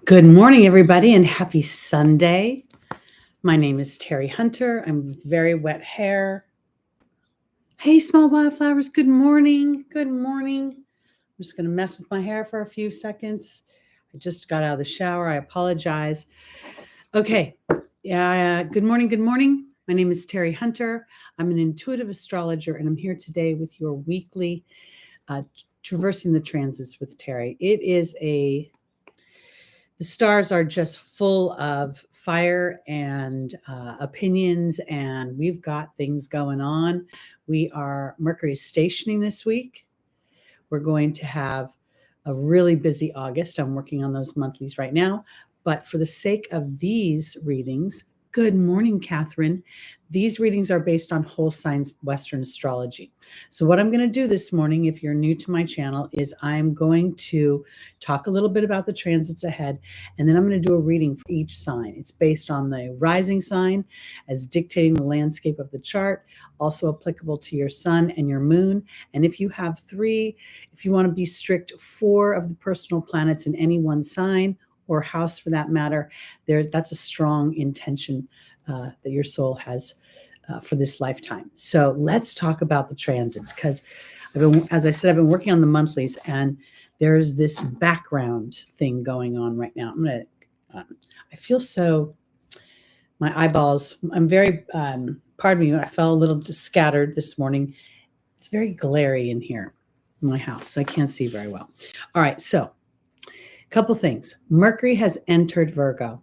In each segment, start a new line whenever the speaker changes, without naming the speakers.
Good morning, everybody, and happy Sunday. My name is Teri Hunter. I'm with very wet hair. Hey, small wildflowers, good morning. Good morning. I'm just going to mess with my hair for a few seconds. I just got out of the shower. I apologize. Okay. Good morning. Good morning. My name is Teri Hunter. I'm an intuitive astrologer, and I'm here today with your weekly Traversing the Transits with Teri. The stars are just full of fire and opinions, and we've got things going on. Mercury is stationing this week. We're going to have a really busy August. I'm working on those monthlies right now. But for the sake of these readings, good morning, Catherine. These readings are based on whole signs Western astrology. So what I'm going to do this morning, if you're new to my channel, is I'm going to talk a little bit about the transits ahead, and then I'm going to do a reading for each sign. It's based on the rising sign as dictating the landscape of the chart, also applicable to your sun and your moon. And if you have if you want to be strict, 4 of the personal planets in any one sign or house for that matter, that's a strong intention that your soul has for this lifetime. So let's talk about the transits, because as I said, I've been working on the monthlies, and there's this background thing going on right now. I feel so, my eyeballs, I'm very, pardon me, I felt a little just scattered this morning. It's very glary in here in my house, so I can't see very well. All right, so couple things. Mercury has entered Virgo.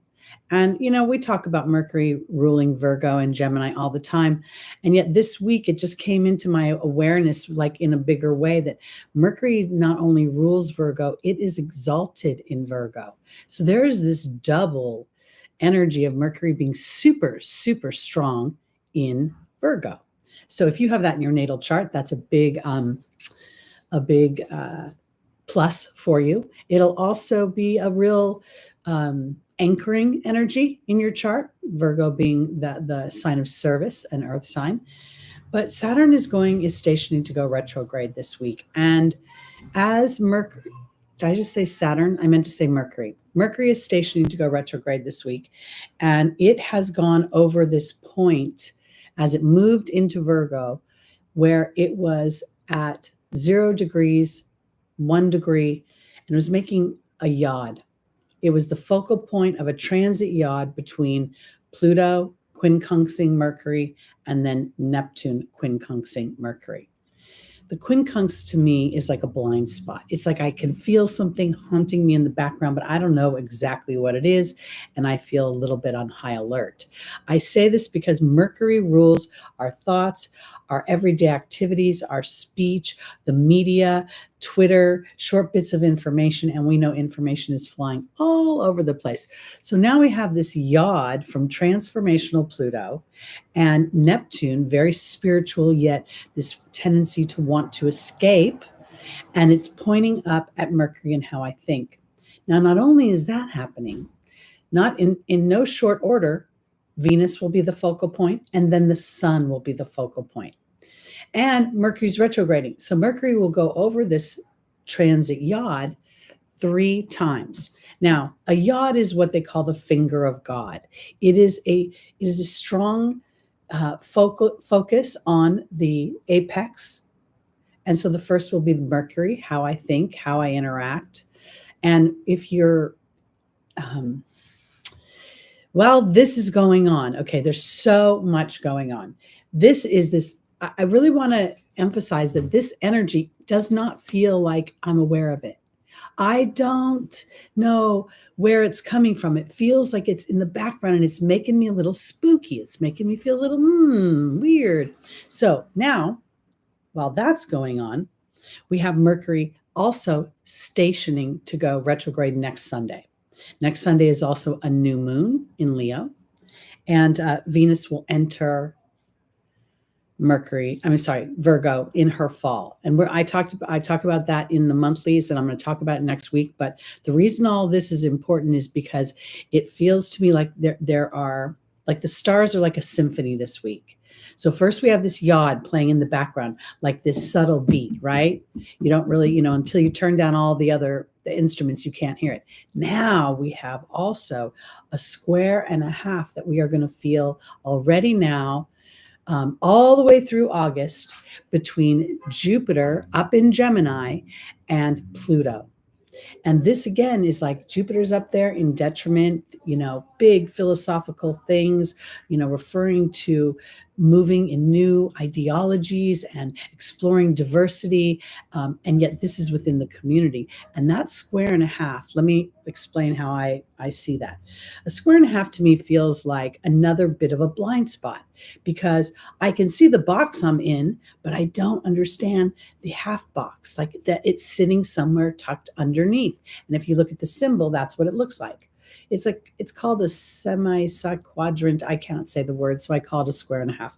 And, we talk about Mercury ruling Virgo and Gemini all the time. And yet this week, it just came into my awareness, like in a bigger way, that Mercury not only rules Virgo, it is exalted in Virgo. So there is this double energy of Mercury being super, super strong in Virgo. So if you have that in your natal chart, that's a big plus for you. It'll also be a real anchoring energy in your chart, Virgo being the sign of service, an earth sign. But Saturn is stationing to go retrograde this week. And as Mercury, did I just say Saturn? I meant to say Mercury. Mercury is stationing to go retrograde this week. And it has gone over this point as it moved into Virgo, where it was at 0 degrees, 1 degree, and it was making a yod. It was the focal point of a transit yod between Pluto quincunxing Mercury and then Neptune quincunxing Mercury. The quincunx to me is like a blind spot. It's like I can feel something haunting me in the background, but I don't know exactly what it is, and I feel a little bit on high alert. I say this because Mercury rules our thoughts, our everyday activities, our speech, the media, Twitter, short bits of information, and we know information is flying all over the place. So now we have this yod from transformational Pluto and Neptune, very spiritual, yet this tendency to want to escape, and it's pointing up at Mercury and how I think. Now, not only is that happening, not in no short order, Venus will be the focal point, and then the sun will be the focal point. And Mercury's retrograding. So Mercury will go over this transit yod 3 times. Now, a yod is what they call the finger of God. It is a strong focus on the apex. And so the first will be Mercury, how I think, how I interact. And if you're, this is going on. Okay, there's so much going on. I really want to emphasize that this energy does not feel like I'm aware of it. I don't know where it's coming from. It feels like it's in the background, and it's making me a little spooky. It's making me feel a little weird. So now, while that's going on, we have Mercury also stationing to go retrograde next Sunday. Next Sunday is also a new moon in Leo, and Venus will enter Virgo in her fall. And I talk about that in the monthlies, and I'm going to talk about it next week. But the reason all this is important is because it feels to me like there are, like the stars are like a symphony this week. So first we have this yod playing in the background, like this subtle beat, right? You don't really, until you turn down all the other the instruments, you can't hear it. Now we have also a square and a half that we are going to feel already now, all the way through August, between Jupiter up in Gemini and Pluto. And this again is like Jupiter's up there in detriment, big philosophical things, referring to moving in new ideologies and exploring diversity. And yet this is within the community. And that square and a half, let me explain how I see that. A square and a half to me feels like another bit of a blind spot, because I can see the box I'm in, but I don't understand the half box, like that it's sitting somewhere tucked underneath. And if you look at the symbol, that's what it looks like. It's called a semi-quadrant. I can't say the word, so I call it a square and a half.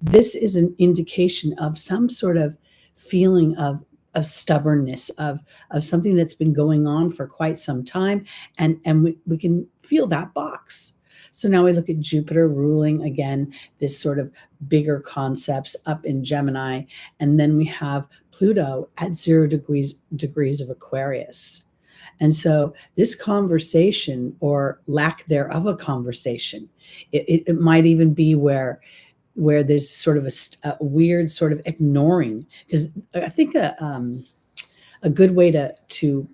This is an indication of some sort of feeling of stubbornness, of something that's been going on for quite some time, and we can feel that box. So now we look at Jupiter ruling again this sort of bigger concepts up in Gemini, and then we have Pluto at 0 degrees of Aquarius. And so this conversation, or lack thereof a conversation, it might even be where there's sort of a weird sort of ignoring, because I think a good way to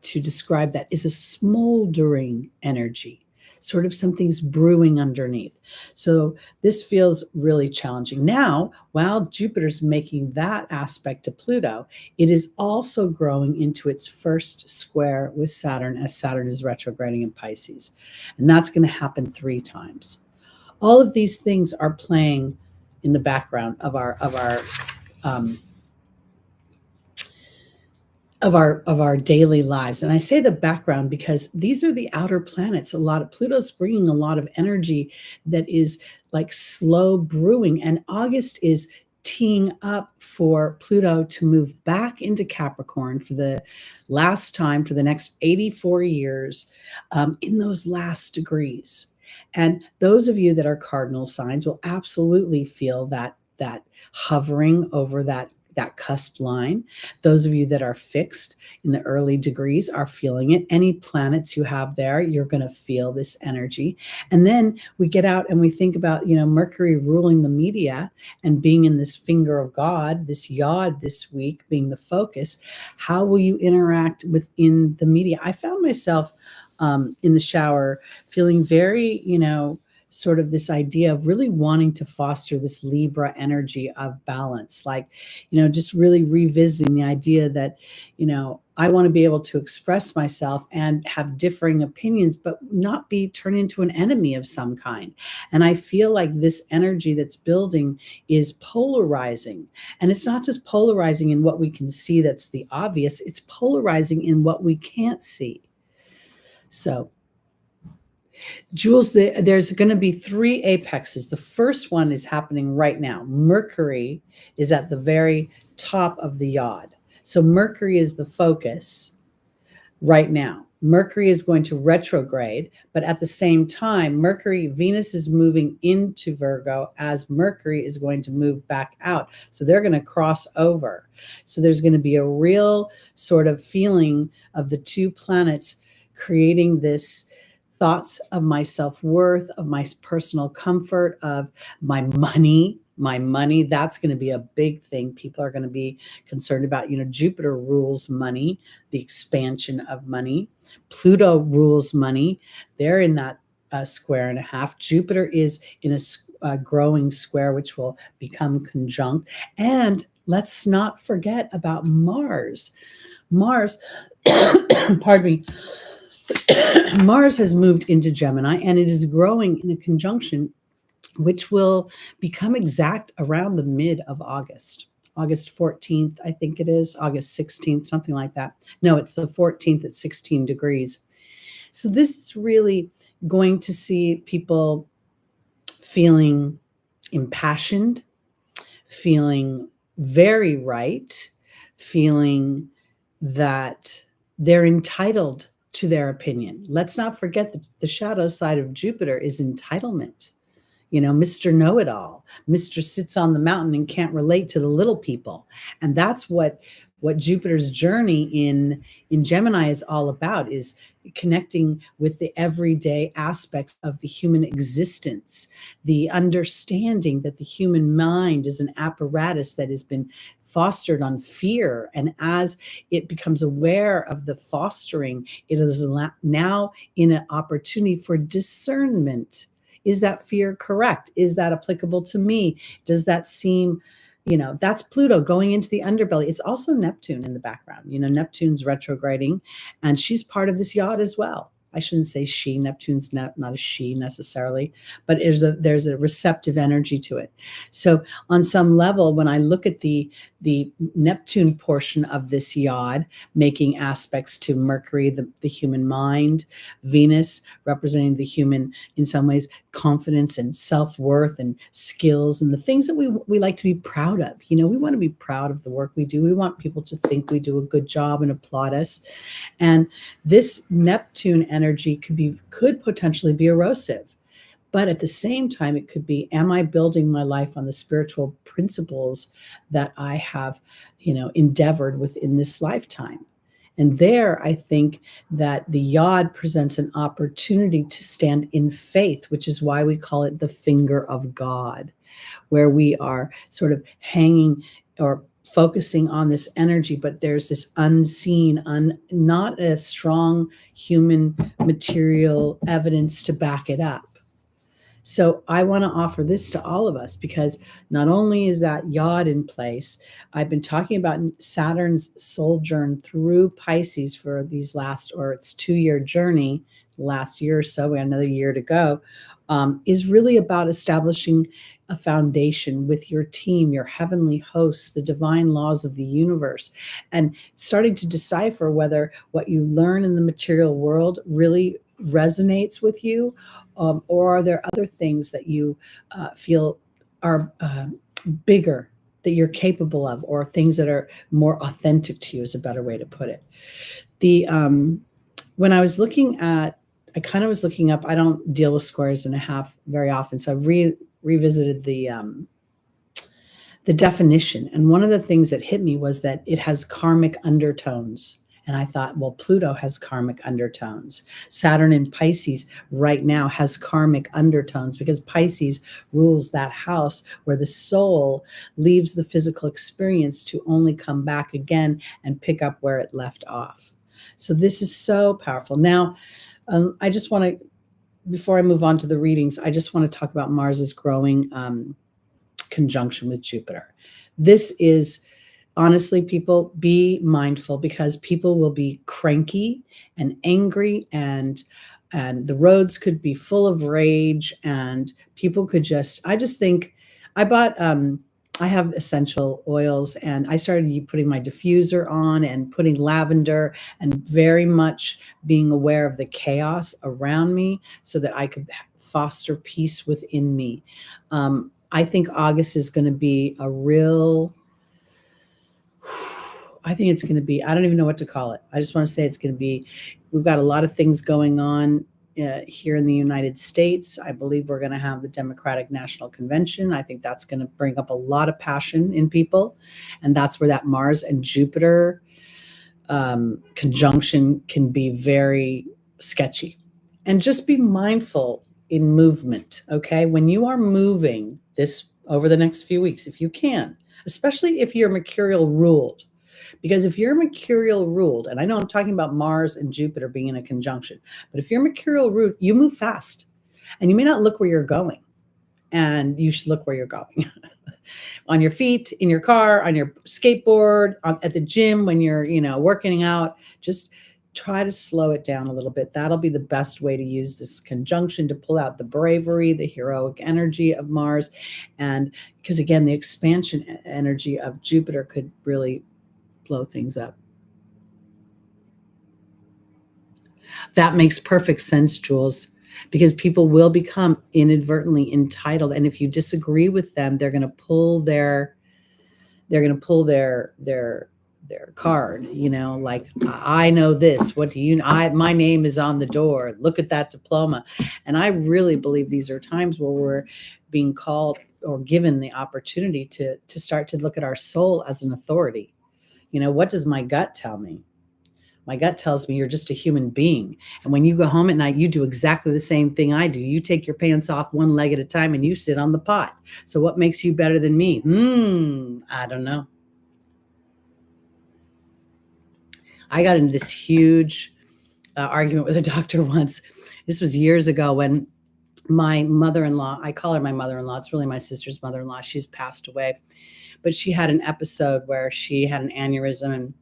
describe that is a smoldering energy. Sort of something's brewing underneath. So this feels really challenging. Now, while Jupiter's making that aspect to Pluto, it is also growing into its first square with Saturn, as Saturn is retrograding in Pisces. And that's going to happen 3 times. All of these things are playing in the background of our daily lives. And I say the background because these are the outer planets. Pluto's bringing a lot of energy that is like slow brewing. And August is teeing up for Pluto to move back into Capricorn for the last time for the next 84 years, in those last degrees. And those of you that are cardinal signs will absolutely feel that hovering over that cusp line. Those of you that are fixed in the early degrees are feeling it. Any planets you have there, you're going to feel this energy. And then we get out and we think about, Mercury ruling the media and being in this finger of God, this yod this week being the focus. How will you interact within the media? I found myself in the shower feeling very, sort of this idea of really wanting to foster this Libra energy of balance, like, just really revisiting the idea that, I want to be able to express myself and have differing opinions, but not be turned into an enemy of some kind. And I feel like this energy that's building is polarizing. And it's not just polarizing in what we can see, that's the obvious, it's polarizing in what we can't see. So, Jules, there's going to be 3 apexes. The first one is happening right now. Mercury is at the very top of the yod. So Mercury is the focus right now. Mercury is going to retrograde, but at the same time, Venus is moving into Virgo as Mercury is going to move back out. So they're going to cross over. So there's going to be a real sort of feeling of the 2 planets creating this thoughts of my self-worth, of my personal comfort, of my money. That's going to be a big thing. People are going to be concerned about, Jupiter rules money, the expansion of money. Pluto rules money. They're in that square and a half. Jupiter is in a growing square, which will become conjunct. And let's not forget about Mars. Pardon me. Mars has moved into Gemini, and it is growing in a conjunction which will become exact around the mid of August 14th, I think it is, August 16th, something like that. No, it's the 14th at 16 degrees. So this is really going to see people feeling impassioned, feeling very right, feeling that they're entitled to their opinion. Let's not forget that the shadow side of Jupiter is entitlement. Mr. Know-it-all, Mr. sits on the mountain and can't relate to the little people. And that's what what Jupiter's journey in Gemini is all about is connecting with the everyday aspects of the human existence, the understanding that the human mind is an apparatus that has been fostered on fear. And as it becomes aware of the fostering, it is now in an opportunity for discernment. Is that fear correct? Is that applicable to me? Does that seem, that's Pluto going into the underbelly. It's also Neptune in the background. Neptune's retrograding, and she's part of this yacht as well. I shouldn't say she. Neptune's not a she necessarily, but there's a receptive energy to it. So on some level, when I look at the Neptune portion of this yod, making aspects to Mercury, the human mind, Venus representing the human, in some ways, confidence and self-worth and skills and the things that we like to be proud of. We want to be proud of the work we do. We want people to think we do a good job and applaud us. And this Neptune energy could potentially be erosive. But at the same time, it could be, am I building my life on the spiritual principles that I have, endeavored within this lifetime? And there, I think that the yod presents an opportunity to stand in faith, which is why we call it the finger of God, where we are sort of hanging or focusing on this energy, but there's this unseen, not a strong human material evidence to back it up. So I want to offer this to all of us, because not only is that yod in place, I've been talking about Saturn's sojourn through Pisces for its 2-year journey, last year or so, we have another year to go, is really about establishing a foundation with your team, your heavenly hosts, the divine laws of the universe, and starting to decipher whether what you learn in the material world really resonates with you, or are there other things that you feel are bigger, that you're capable of, or things that are more authentic to you is a better way to put it. When I was looking at, I kind of was looking up, I don't deal with squares and a half very often, so I revisited the definition. And one of the things that hit me was that it has karmic undertones. And I thought, well, Pluto has karmic undertones. Saturn in Pisces right now has karmic undertones, because Pisces rules that house where the soul leaves the physical experience to only come back again and pick up where it left off. So this is so powerful. Now, I just want to, before I move on to the readings, I just want to talk about Mars's growing conjunction with Jupiter. This is, honestly, people, be mindful, because people will be cranky and angry, and the roads could be full of rage, and people could I just think, I have essential oils, and I started putting my diffuser on and putting lavender, and very much being aware of the chaos around me so that I could foster peace within me. I think August is going to be a real, I think it's going to be, I don't even know what to call it. I just want to say it's going to be, we've got a lot of things going on here in the United States. I believe we're going to have the Democratic National Convention. I think that's going to bring up a lot of passion in people. And that's where that Mars and Jupiter conjunction can be very sketchy. And just be mindful in movement, okay? When you are moving this over the next few weeks, if you can, especially if you're mercurial ruled. Because if you're mercurial ruled, and I know I'm talking about Mars and Jupiter being in a conjunction, but if you're mercurial ruled, you move fast, and you may not look where you're going, and you should look where you're going. On your feet, in your car, on your skateboard, at the gym, when you're, working out, just try to slow it down a little bit. That'll be the best way to use this conjunction to pull out the bravery, the heroic energy of Mars. And because again, the expansion energy of Jupiter could really blow things up. That makes perfect sense, Jules, because people will become inadvertently entitled. And if you disagree with them, they're going to pull their card, like, I know this. What do you know? My name is on the door. Look at that diploma. And I really believe these are times where we're being called or given the opportunity to start to look at our soul as an authority. What does my gut tell me? My gut tells me you're just a human being. And when you go home at night, you do exactly the same thing I do. You take your pants off one leg at a time and you sit on the pot. So what makes you better than me? I don't know. I got into this huge argument with a doctor once. This was years ago when my mother-in-law, I call her my mother-in-law. It's really my sister's mother-in-law. She's passed away. But she had an episode where she had an aneurysm and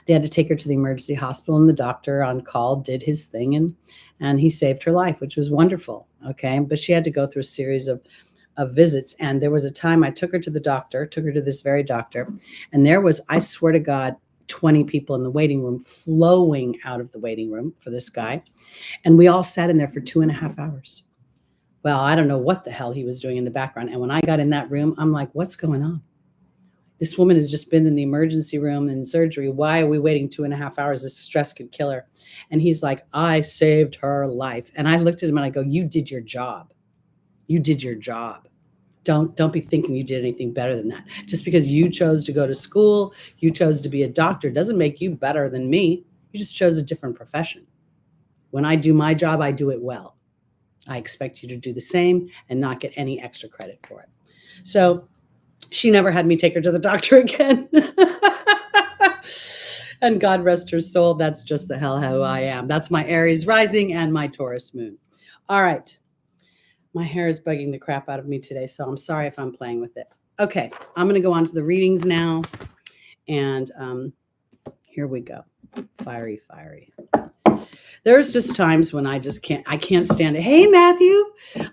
they had to take her to the emergency hospital, and the doctor on call did his thing and he saved her life, which was wonderful. Okay. But she had to go through a series of visits. And there was a time I took her to this very doctor. And there was, I swear to God, 20 people in the waiting room flowing out of the waiting room for this guy. And we all sat in there for 2.5 hours. Well, I don't know what the hell he was doing in the background. And when I got in that room, I'm like, what's going on? This woman has just been in the emergency room in surgery. Why are we waiting 2.5 hours? This stress could kill her. And he's like, I saved her life. And I looked at him and I go, you did your job. You did your job. Don't be thinking you did anything better than that. Just because you chose to go to school, you chose to be a doctor, doesn't make you better than me. You just chose a different profession. When I do my job, I do it well. I expect you to do the same and not get any extra credit for it. So she never had me take her to the doctor again. And God rest her soul. That's just the hell how I am. That's my Aries rising and my Taurus moon. All right. My hair is bugging the crap out of me today, so I'm sorry if I'm playing with it. Okay, I'm going to go on to the readings now. And here we go. Fiery. There's just times when I can't stand it. Hey, Matthew,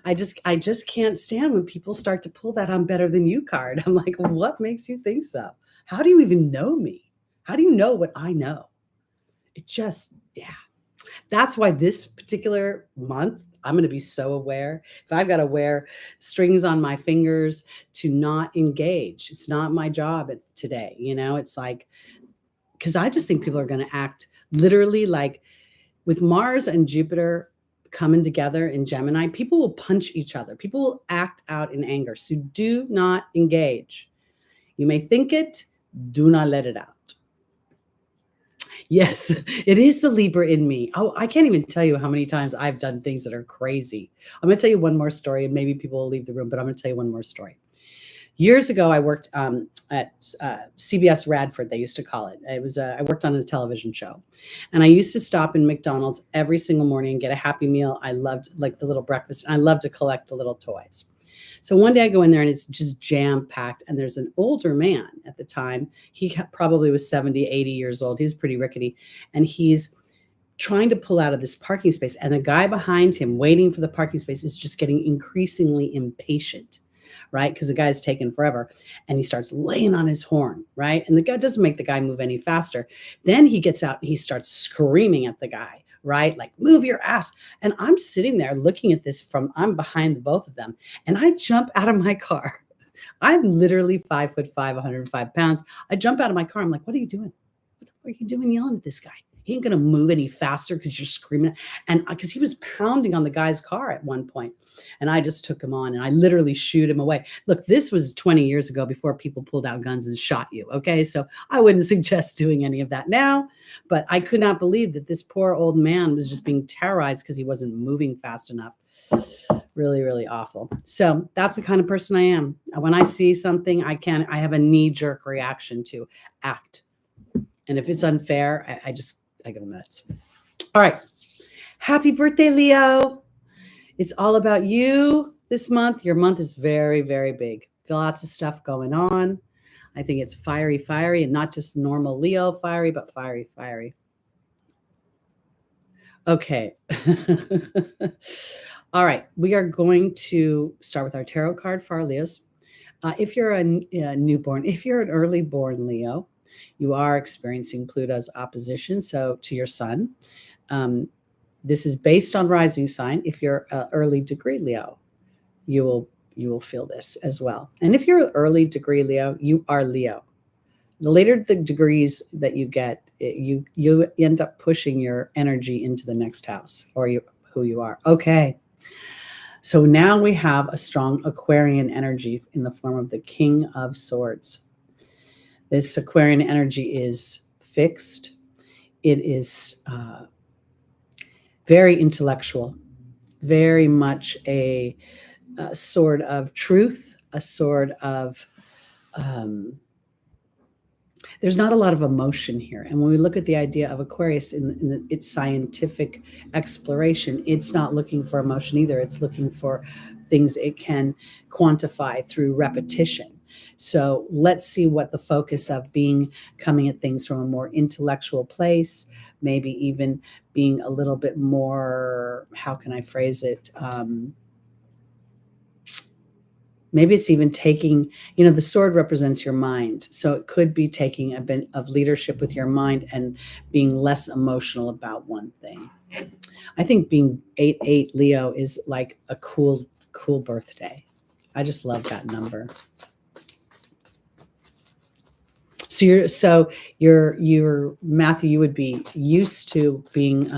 I just can't stand when people start to pull that I'm better than you card. I'm like, what makes you think so? How do you even know me? How do you know what I know? It just, yeah. That's why this particular month, I'm going to be so aware. If I've got to wear strings on my fingers to not engage, it's not my job today. It's like, because I just think people are going to act literally like with Mars and Jupiter coming together in Gemini, people will punch each other. People will act out in anger. So do not engage. You may think it, do not let it out. Yes, it is the Libra in me. Oh, I can't even tell you how many times I've done things that are crazy. I'm going to tell you one more story, and maybe people will leave the room, but I'm going to tell you one more story. Years ago, I worked at CBS Radford, they used to call it. It was I worked on a television show, and I used to stop in McDonald's every single morning and get a Happy Meal. I loved like the little breakfast, and I loved to collect the little toys. So one day I go in there and it's just jam packed. And there's an older man at the time. He probably was 70, 80 years old. He was pretty rickety. And he's trying to pull out of this parking space. And a guy behind him waiting for the parking space is just getting increasingly impatient, right? Because the guy's taking forever. And he starts laying on his horn, right? And the guy doesn't make the guy move any faster. Then he gets out and he starts screaming at the guy, right? Like, move your ass. And I'm sitting there looking at this I'm behind the both of them. And I jump out of my car. I'm literally 5'5", 105 pounds. I jump out of my car. I'm like, what are you doing? What the fuck are you doing yelling at this guy? He ain't going to move any faster because you're screaming. And because he was pounding on the guy's car at one point. And I just took him on and I literally shoot him away. Look, this was 20 years ago before people pulled out guns and shot you. Okay. So I wouldn't suggest doing any of that now, but I could not believe that this poor old man was just being terrorized because he wasn't moving fast enough. Really, really awful. So that's the kind of person I am. When I see something, I have a knee-jerk reaction to act. And if it's unfair, I go nuts. All right. Happy birthday, Leo. It's all about you this month. Your month is very, very big. Lots of stuff going on. I think it's fiery, and not just normal Leo fiery, but fiery. Okay. All right. We are going to start with our tarot card for our Leos. If you're a newborn, if you're an early born Leo, you are experiencing Pluto's opposition. So to your sun, this is based on rising sign. If you're an early degree Leo, you will feel this as well. And if you're an early degree Leo, you are Leo. The later the degrees that you get, you end up pushing your energy into the next house or who you are. Okay. So now we have a strong Aquarian energy in the form of the King of Swords. This Aquarian energy is fixed. It is very intellectual, very much a sword of truth, a sword of there's not a lot of emotion here. And when we look at the idea of Aquarius in its scientific exploration, it's not looking for emotion either. It's looking for things it can quantify through repetition. So let's see what the focus of coming at things from a more intellectual place, maybe even being a little bit more, how can I phrase it? Maybe it's even taking, the sword represents your mind. So it could be taking a bit of leadership with your mind and being less emotional about one thing. I think being 8/8 Leo is like a cool birthday. I just love that number. So you're Matthew, you would be used to being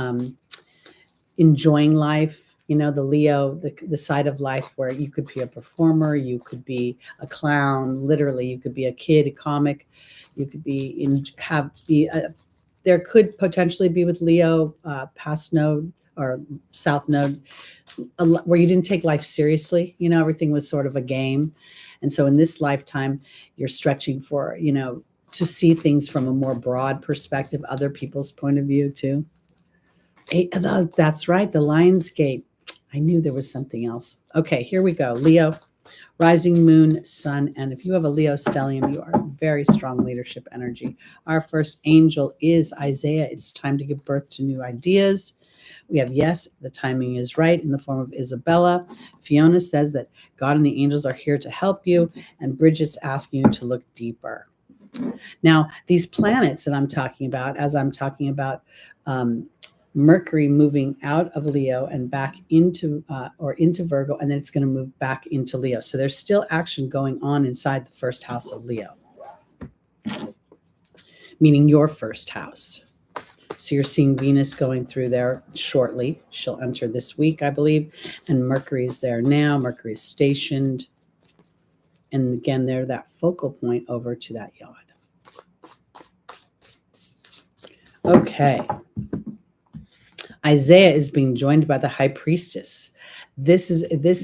enjoying life. The Leo, the side of life where you could be a performer, you could be a clown, literally, you could be a kid, a comic, you could there could potentially be with Leo, past node or south node, where you didn't take life seriously. Everything was sort of a game. And so in this lifetime, you're stretching for, to see things from a more broad perspective, other people's point of view too. That's right, the Lion's Gate. I knew there was something else. Okay, here we go. Leo, rising moon, sun, and if you have a Leo stellium, you are very strong leadership energy. Our first angel is Isaiah. It's time to give birth to new ideas. We have, yes, the timing is right, in the form of Isabella. Fiona says that God and the angels are here to help you, and Bridget's asking you to look deeper. Now, these planets that I'm talking about, as I'm talking about Mercury moving out of Leo and back into Virgo, and then it's going to move back into Leo. So there's still action going on inside the first house of Leo, meaning your first house. So you're seeing Venus going through there shortly. She'll enter this week, I believe, and Mercury is there now. Mercury is stationed. And again, they're that focal point over to that yod. Okay. Isaiah is being joined by the high priestess. This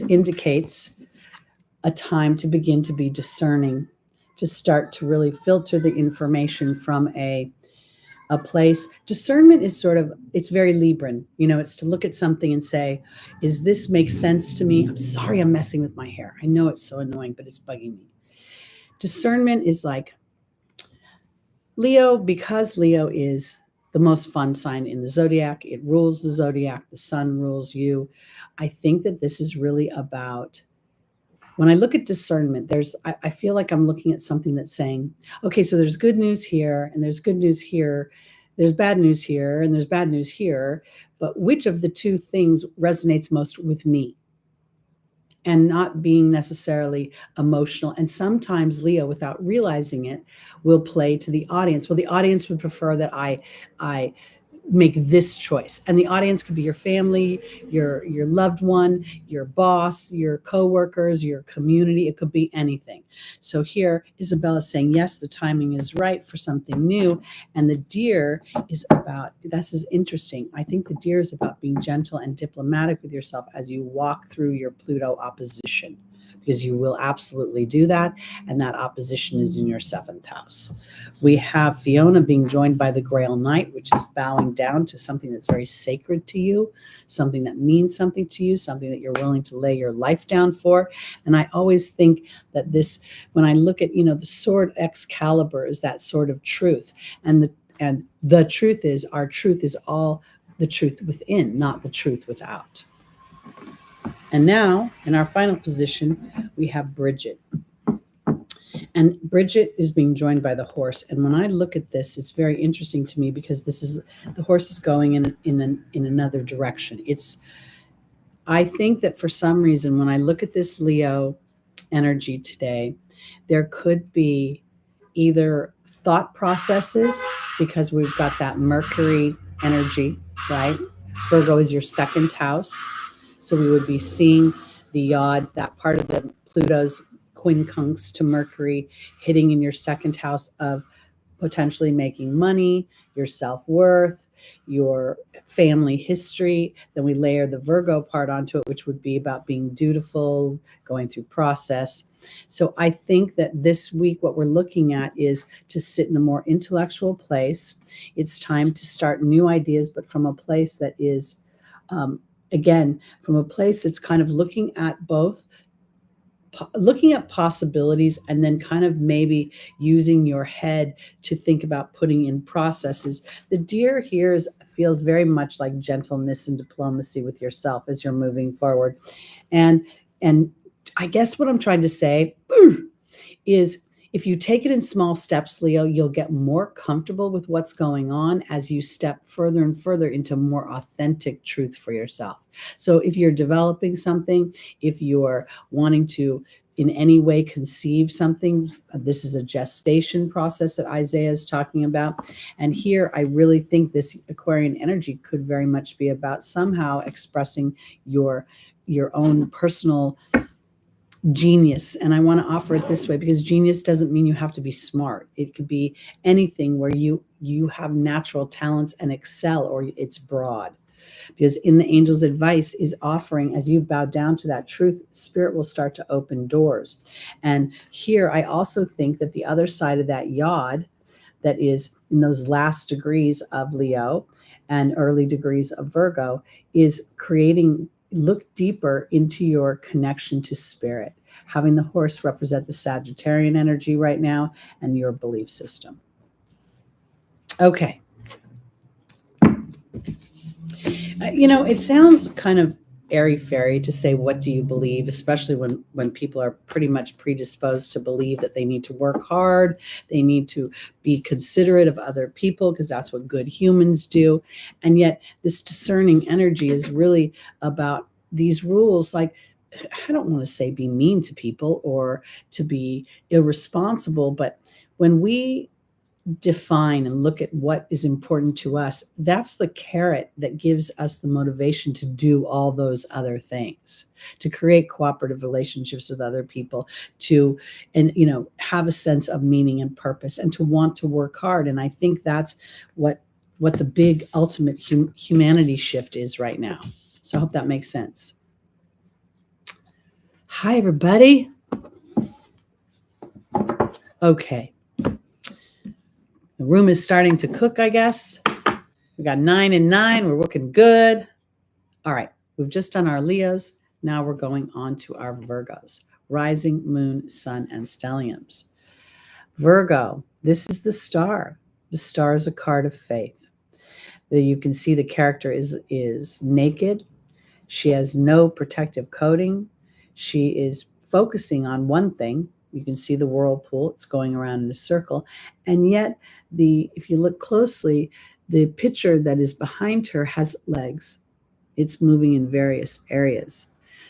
indicates a time to begin to be discerning, to start to really filter the information from a place. Discernment is it's very Libran. It's to look at something and say, is this make sense to me? I'm sorry I'm messing with my hair. I know it's so annoying, but it's bugging me. Discernment is like Leo, because Leo is the most fun sign in the zodiac. It rules the zodiac. The sun rules you. I think that this is really about, when I look at discernment, I feel like I'm looking at something that's saying, okay, so there's good news here and there's good news here. There's bad news here and there's bad news here. But which of the two things resonates most with me? And not being necessarily emotional. And sometimes Leo, without realizing it, will play to the audience. Well, the audience would prefer that I make this choice. And the audience could be your family, your loved one, your boss, your coworkers, your community. It could be anything. So here, Isabella is saying, yes, the timing is right for something new. And the deer is about, this is interesting. I think the deer is about being gentle and diplomatic with yourself as you walk through your Pluto opposition, because you will absolutely do that. And that opposition is in your 7th house. We have Fiona being joined by the Grail Knight, which is bowing down to something that's very sacred to you, something that means something to you, something that you're willing to lay your life down for. And I always think that this, when I look at, the sword Excalibur is that sort of truth. And the truth is, our truth is all the truth within, not the truth without. And now, in our final position, we have Bridget. And Bridget is being joined by the horse. And when I look at this, it's very interesting to me, because the horse is going in another direction. I think that for some reason, when I look at this Leo energy today, there could be either thought processes, because we've got that Mercury energy, right? Virgo is your 2nd house. So we would be seeing the yod, that part of the Pluto's quincunx to Mercury hitting in your second house of potentially making money, your self-worth, your family history. Then we layer the Virgo part onto it, which would be about being dutiful, going through process. So I think that this week, what we're looking at is to sit in a more intellectual place. It's time to start new ideas, but from a place that is, again, from a place that's kind of looking at both, looking at possibilities, and then kind of maybe using your head to think about putting in processes. The deer here feels very much like gentleness and diplomacy with yourself as you're moving forward. And I guess what I'm trying to say is, if you take it in small steps, Leo, you'll get more comfortable with what's going on as you step further and further into more authentic truth for yourself. So if you're developing something, if you're wanting to in any way conceive something, this is a gestation process that Isaiah is talking about. And here, I really think this Aquarian energy could very much be about somehow expressing your own personal genius. And I want to offer it this way, because genius doesn't mean you have to be smart. It could be anything where you have natural talents and excel, or it's broad. Because in the angel's advice is offering, as you bow down to that truth, spirit will start to open doors. And here I also think that the other side of that yod, that is in those last degrees of Leo and early degrees of Virgo, is creating, look deeper into your connection to spirit, having the horse represent the Sagittarian energy right now and your belief system. Okay. It sounds kind of airy-fairy to say, what do you believe, especially when people are pretty much predisposed to believe that they need to work hard, they need to be considerate of other people, because that's what good humans do. And yet this discerning energy is really about these rules. Like, I don't want to say be mean to people or to be irresponsible, but when we define and look at what is important to us, that's the carrot that gives us the motivation to do all those other things, to create cooperative relationships with other people, to have a sense of meaning and purpose, and to want to work hard. And I think that's what the big ultimate humanity shift is right now. So I hope that makes sense. Hi, everybody. Okay. The room is starting to cook, I guess. We got 9 and 9. We're looking good. All right. We've just done our Leos. Now we're going on to our Virgos. Rising, moon, sun, and stelliums. Virgo, this is the star. The star is a card of faith. You can see the character is naked. She has no protective coating. She is focusing on one thing. You can see the whirlpool. It's going around in a circle. And yet, if you look closely, the picture that is behind her has legs. It's moving in various areas.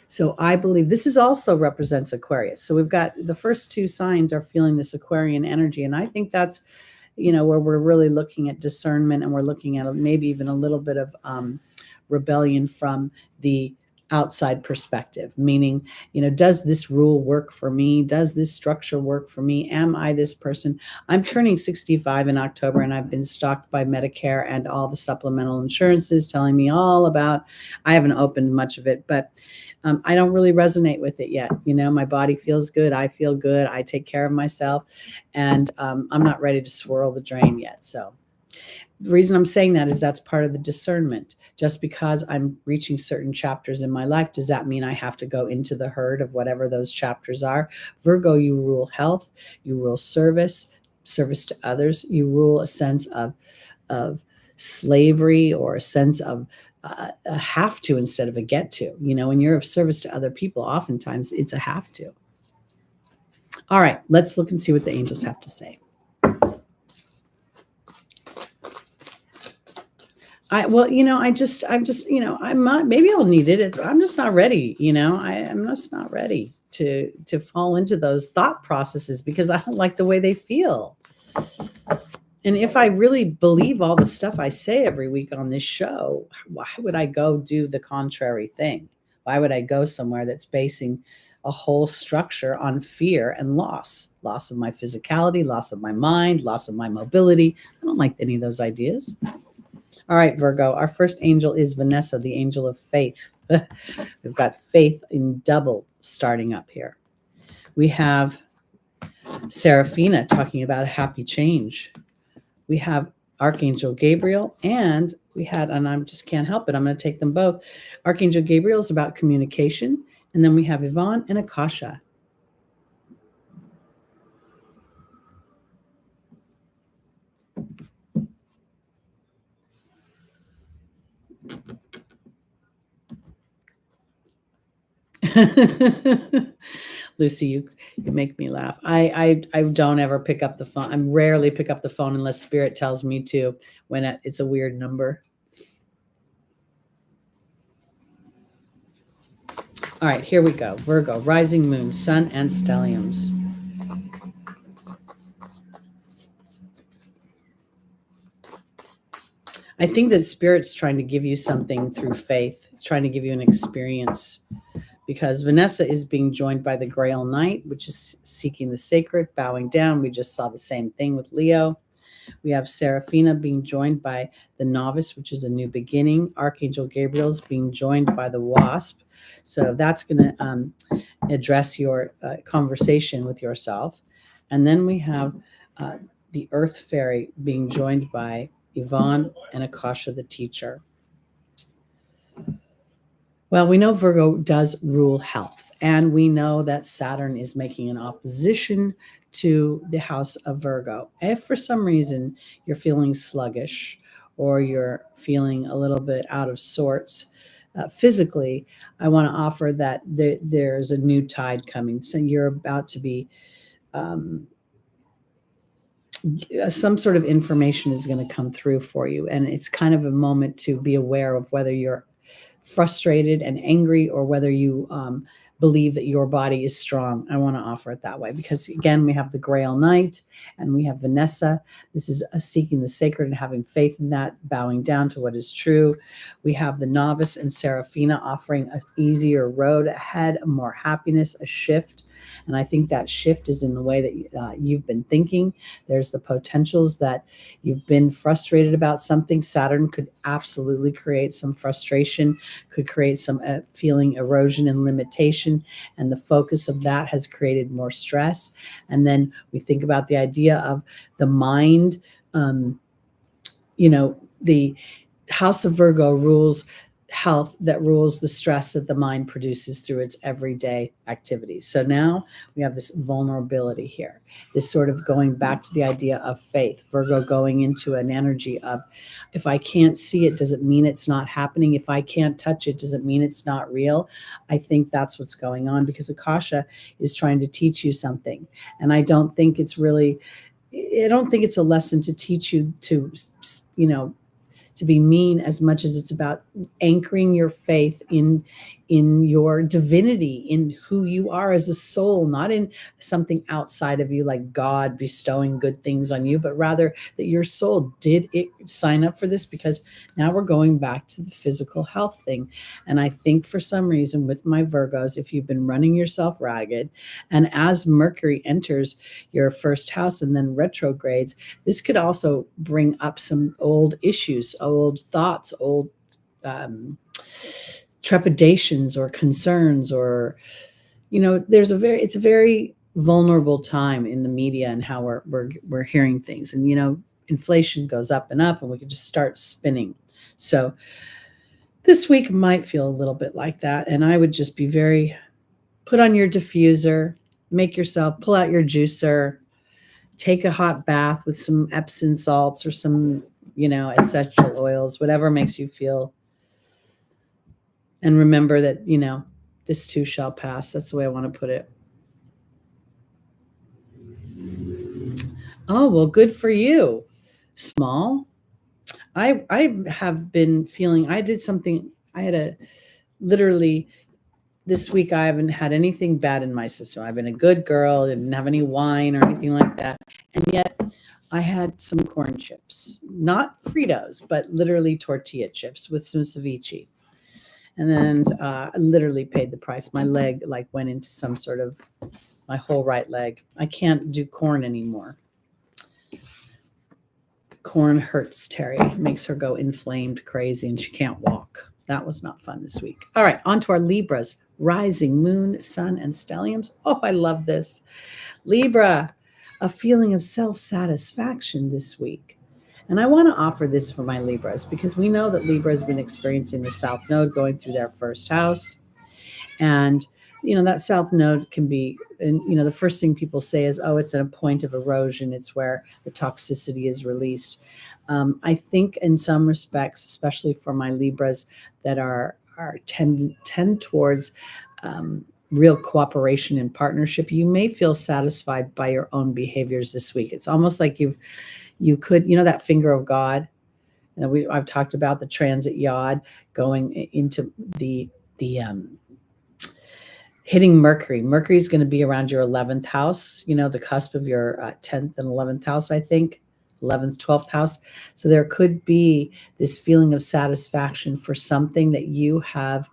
So I believe this also represents Aquarius. So we've got the first two signs are feeling this Aquarian energy. And I think that's, where we're really looking at discernment, and we're looking at maybe even a little bit of rebellion from the outside perspective, meaning, does this rule work for me? Does this structure work for me? Am I this person? I'm turning 65 in October, and I've been stalked by Medicare and all the supplemental insurances telling me all about, I haven't opened much of it, but I don't really resonate with it yet. My body feels good. I feel good. I take care of myself, and I'm not ready to swirl the drain yet. So the reason I'm saying that is that's part of the discernment. Just because I'm reaching certain chapters in my life, does that mean I have to go into the herd of whatever those chapters are? Virgo, you rule health, you rule service to others, you rule a sense of slavery, or a sense of a have to instead of a get to. When you're of service to other people, oftentimes it's a have to. All right, let's look and see what the angels have to say. I'm not, maybe I'll need it. I'm just not ready. I'm just not ready to fall into those thought processes, because I don't like the way they feel. And if I really believe all the stuff I say every week on this show, why would I go do the contrary thing? Why would I go somewhere that's basing a whole structure on fear and loss of my physicality, loss of my mind, loss of my mobility. I don't like any of those ideas. All right, Virgo, our first angel is Vanessa, the angel of faith. We've got faith in double starting up here. We have Seraphina talking about a happy change. We have Archangel Gabriel, and I just can't help it, I'm going to take them both. Archangel Gabriel is about communication, and then we have Yvonne and Akasha. Lucy, you make me laugh. I don't ever pick up the phone. I rarely pick up the phone unless Spirit tells me to, when it's a weird number. All right, here we go. Virgo, rising moon, sun, and stelliums. I think that Spirit's trying to give you something through faith, trying to give you an experience, because Vanessa is being joined by the Grail Knight, which is seeking the sacred, bowing down. We just saw the same thing with Leo. We have Seraphina being joined by the Novice, which is a new beginning. Archangel Gabriel's being joined by the Wasp. So that's going to address your conversation with yourself. And then we have the Earth Fairy being joined by Yvonne and Akasha, the teacher. Well, we know Virgo does rule health, and we know that Saturn is making an opposition to the house of Virgo. If for some reason you're feeling sluggish or you're feeling a little bit out of sorts physically, I want to offer that there's a new tide coming. So you're about to be some sort of information is going to come through for you, and it's kind of a moment to be aware of whether you're frustrated and angry or whether you believe that your body is strong. I want to offer it that way because, again, we have the Grail Knight and we have Vanessa. This is seeking the sacred and having faith in that, bowing down to what is true. We have the Novice and Seraphina offering an easier road ahead, more happiness, a shift. And I think that shift is in the way that you've been thinking. There's the potentials that you've been frustrated about something. Saturn could absolutely create some frustration, could create some feeling erosion and limitation. And the focus of that has created more stress. And then we think about the idea of the mind. The house of Virgo rules health, that rules the stress that the mind produces through its everyday activities. So now we have this vulnerability here, this sort of going back to the idea of faith. Virgo going into an energy of, if I can't see it, does it mean it's not happening? If I can't touch it, does it mean it's not real? I think that's what's going on, because Akasha is trying to teach you something. And I don't think it's a lesson to teach you to be mean, as much as it's about anchoring your faith in your divinity, in who you are as a soul, not in something outside of you like God bestowing good things on you, but rather that your soul did sign up for this, because now we're going back to the physical health thing. And I think for some reason with my Virgos, if you've been running yourself ragged, and as Mercury enters your first house and then retrogrades, this could also bring up some old issues, old thoughts, old trepidations or concerns, or it's a very vulnerable time in the media and how we're hearing things, and inflation goes up and up, and we could just start spinning. So this week might feel a little bit like that, and I would just be put on your diffuser, pull out your juicer, take a hot bath with some Epsom salts or some essential oils, whatever makes you feel. And remember that, this too shall pass. That's the way I want to put it. Oh, well, good for you. Small. I have been feeling, I did something, literally this week, I haven't had anything bad in my system. I've been a good girl, didn't have any wine or anything like that. And yet I had some corn chips, not Fritos, but literally tortilla chips with some ceviche. And then I literally paid the price. My leg like went into some sort of, my whole right leg. I can't do corn anymore. Corn hurts Teri. It makes her go inflamed, crazy, and she can't walk. That was not fun this week. All right, on to our Libras. Rising, moon, sun, and stelliums. Oh, I love this. Libra, a feeling of self-satisfaction this week. And I want to offer this for my Libras because we know that Libra has been experiencing the South Node going through their first house. And, that South Node can be, and, the first thing people say is, oh, it's at a point of erosion. It's where the toxicity is released. I think in some respects, especially for my Libras that are tend towards real cooperation and partnership, you may feel satisfied by your own behaviors this week. It's almost like you could, that finger of God. And I've talked about the transit yod going into the hitting Mercury. Mercury is going to be around your 11th house, the cusp of your 10th and 11th house, I think, 11th, 12th house. So there could be this feeling of satisfaction for something that you have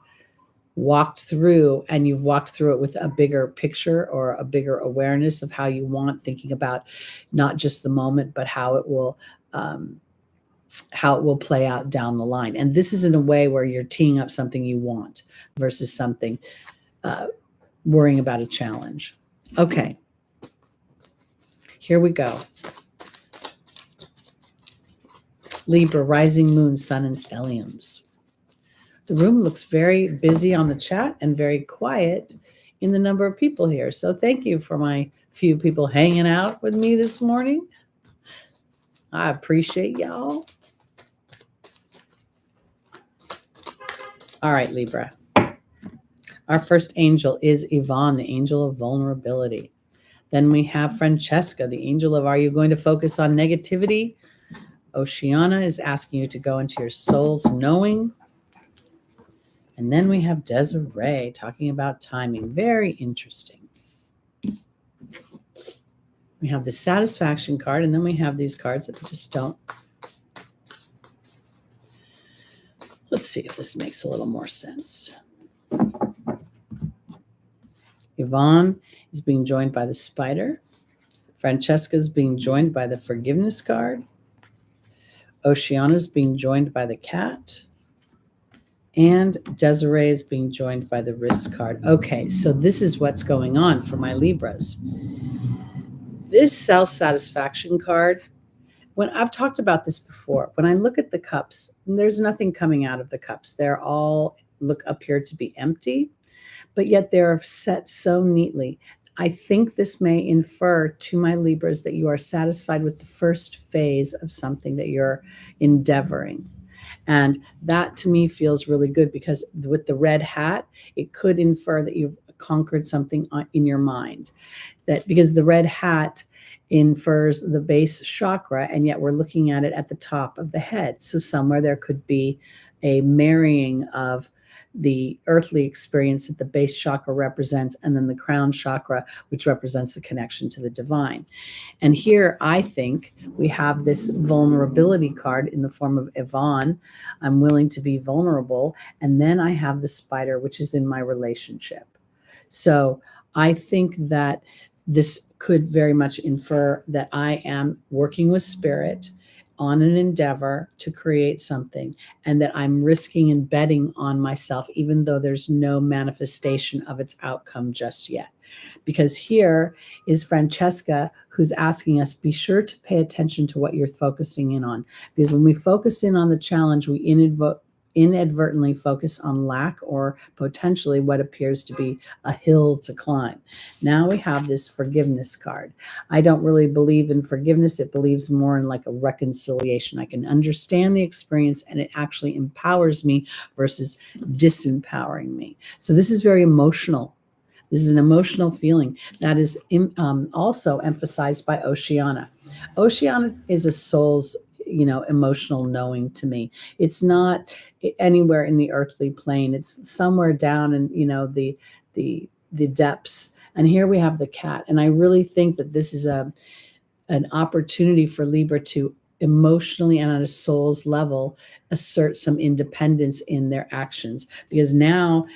walked through, and you've walked through it with a bigger picture or a bigger awareness of how you want, thinking about not just the moment, but how it will play out down the line. And this is in a way where you're teeing up something you want versus something worrying about a challenge. Okay, here we go. Libra, rising, moon, sun, and stelliums. The room looks very busy on the chat and very quiet in the number of people here. So thank you for my few people hanging out with me this morning. I appreciate y'all. All right, Libra. Our first angel is Yvonne, the angel of vulnerability. Then we have Francesca, the angel of, are you going to focus on negativity? Oceana is asking you to go into your soul's knowing. And then we have Desiree talking about timing. Very interesting. We have the satisfaction card, and then we have these cards that just don't. Let's see if this makes a little more sense. Yvonne is being joined by the spider. Francesca is being joined by the forgiveness card. Oceana is being joined by the cat. And Desiree is being joined by the wrist card. Okay, so this is what's going on for my Libras. This self-satisfaction card, when I've talked about this before, when I look at the cups, there's nothing coming out of the cups. They're all appear to be empty, but yet they're set so neatly. I think this may infer to my Libras that you are satisfied with the first phase of something that you're endeavoring. And that to me feels really good because with the red hat, it could infer that you've conquered something in your mind. That because the red hat infers the base chakra, and yet we're looking at it at the top of the head. So somewhere there could be a marrying of the earthly experience that the base chakra represents, and then the crown chakra, which represents the connection to the divine. And here, I think we have this vulnerability card in the form of Yvonne. I'm willing to be vulnerable. And then I have the spider, which is in my relationship. So I think that this could very much infer that I am working with spirit on an endeavor to create something, and that I'm risking and betting on myself, even though there's no manifestation of its outcome just yet. Because here is Francesca, who's asking us, be sure to pay attention to what you're focusing in on. Because when we focus in on the challenge, we inadvertently focus on lack or potentially what appears to be a hill to climb. Now we have this forgiveness card. I don't really believe in forgiveness. It believes more in like a reconciliation. I can understand the experience and it actually empowers me versus disempowering me. So this is very emotional. This is an emotional feeling that is also emphasized by Oceana. Oceana is a soul's emotional knowing to me. It's not anywhere in the earthly plane. It's somewhere down in, the depths. And here we have the cat. And I really think that this is an opportunity for Libra to emotionally and on a soul's level assert some independence in their actions, because now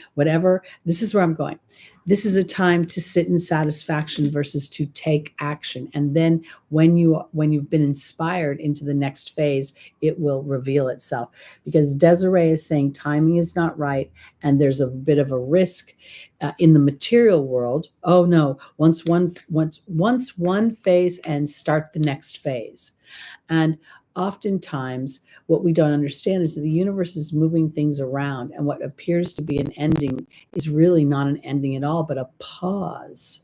this is where I'm going. This is a time to sit in satisfaction versus to take action. And then when you've been inspired into the next phase, it will reveal itself, because Desiree is saying timing is not right and there's a bit of a risk in the material world. Oh no, once one phase ends, start the next phase. And oftentimes, what we don't understand is that the universe is moving things around, and what appears to be an ending is really not an ending at all, but a pause.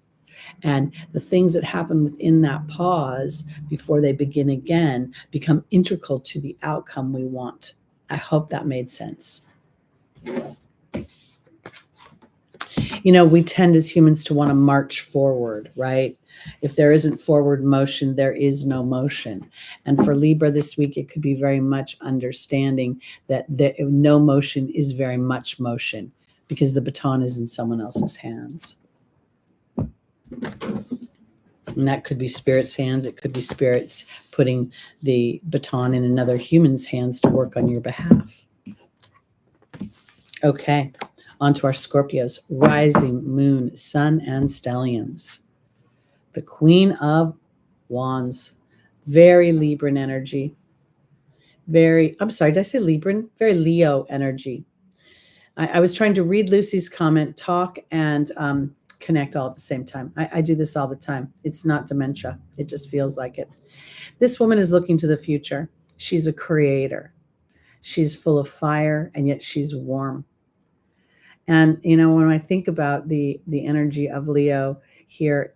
And the things that happen within that pause before they begin again become integral to the outcome we want. I hope that made sense. We tend as humans to want to march forward, right? If there isn't forward motion, there is no motion. And for Libra this week, it could be very much understanding that no motion is very much motion, because the baton is in someone else's hands. And that could be Spirit's hands. It could be Spirit's putting the baton in another human's hands to work on your behalf. Okay, on to our Scorpios. Rising, moon, sun, and stelliums. The Queen of Wands. Very Libran energy. I'm sorry, did I say Libran? Very Leo energy. I was trying to read Lucy's comment, talk, and connect all at the same time. I do this all the time. It's not dementia. It just feels like it. This woman is looking to the future. She's a creator. She's full of fire, and yet she's warm. And, when I think about the energy of Leo here,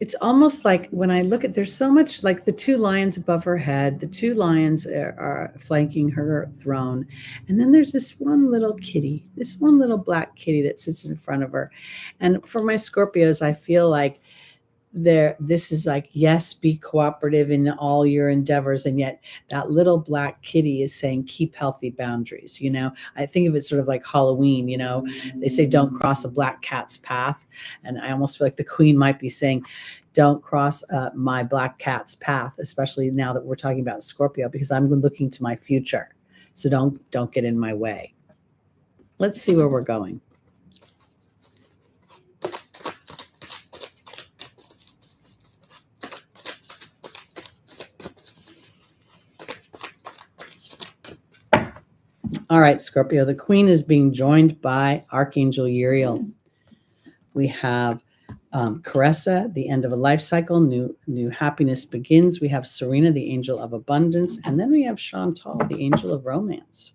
it's almost like when I look at, there's so much, like the two lions above her head, the two lions are flanking her throne. And then there's this one little kitty, this one little black kitty that sits in front of her. And for my Scorpios, I feel like this is like, yes, be cooperative in all your endeavors. And yet that little black kitty is saying, keep healthy boundaries. I think of it sort of like Halloween, they say, don't cross a black cat's path. And I almost feel like the Queen might be saying, don't cross my black cat's path, especially now that we're talking about Scorpio, because I'm looking to my future. So don't get in my way. Let's see where we're going. All right, Scorpio, the Queen is being joined by Archangel Uriel. We have Caressa, the end of a life cycle, new happiness begins. We have Serena, the angel of abundance. And then we have Chantal, the angel of romance.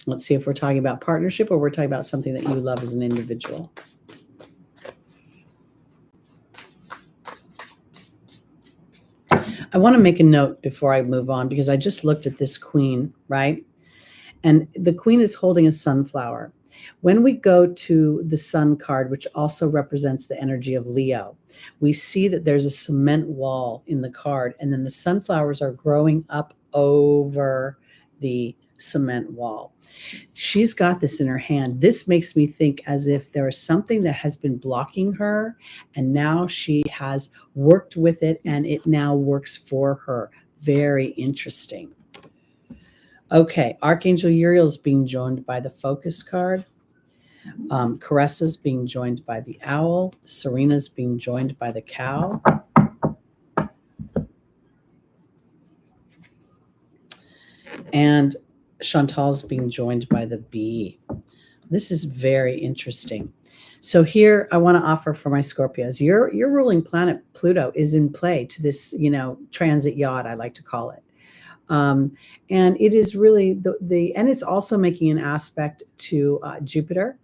Let's see if we're talking about partnership or we're talking about something that you love as an individual. I want to make a note before I move on, because I just looked at this Queen, right? And the Queen is holding a sunflower. When we go to the Sun card, which also represents the energy of Leo, we see that there's a cement wall in the card, and then the sunflowers are growing up over the cement wall. She's got this in her hand. This makes me think as if there is something that has been blocking her, and now she has worked with it, and it now works for her. Very interesting. Okay, Archangel Uriel is being joined by the Focus card. Caressa's being joined by the owl. Serena's being joined by the cow. And Chantal's being joined by the bee. This is very interesting. So here I want to offer for my Scorpios, your ruling planet Pluto is in play to this, transit yacht, I like to call it. And it is really and it's also making an aspect to Jupiter,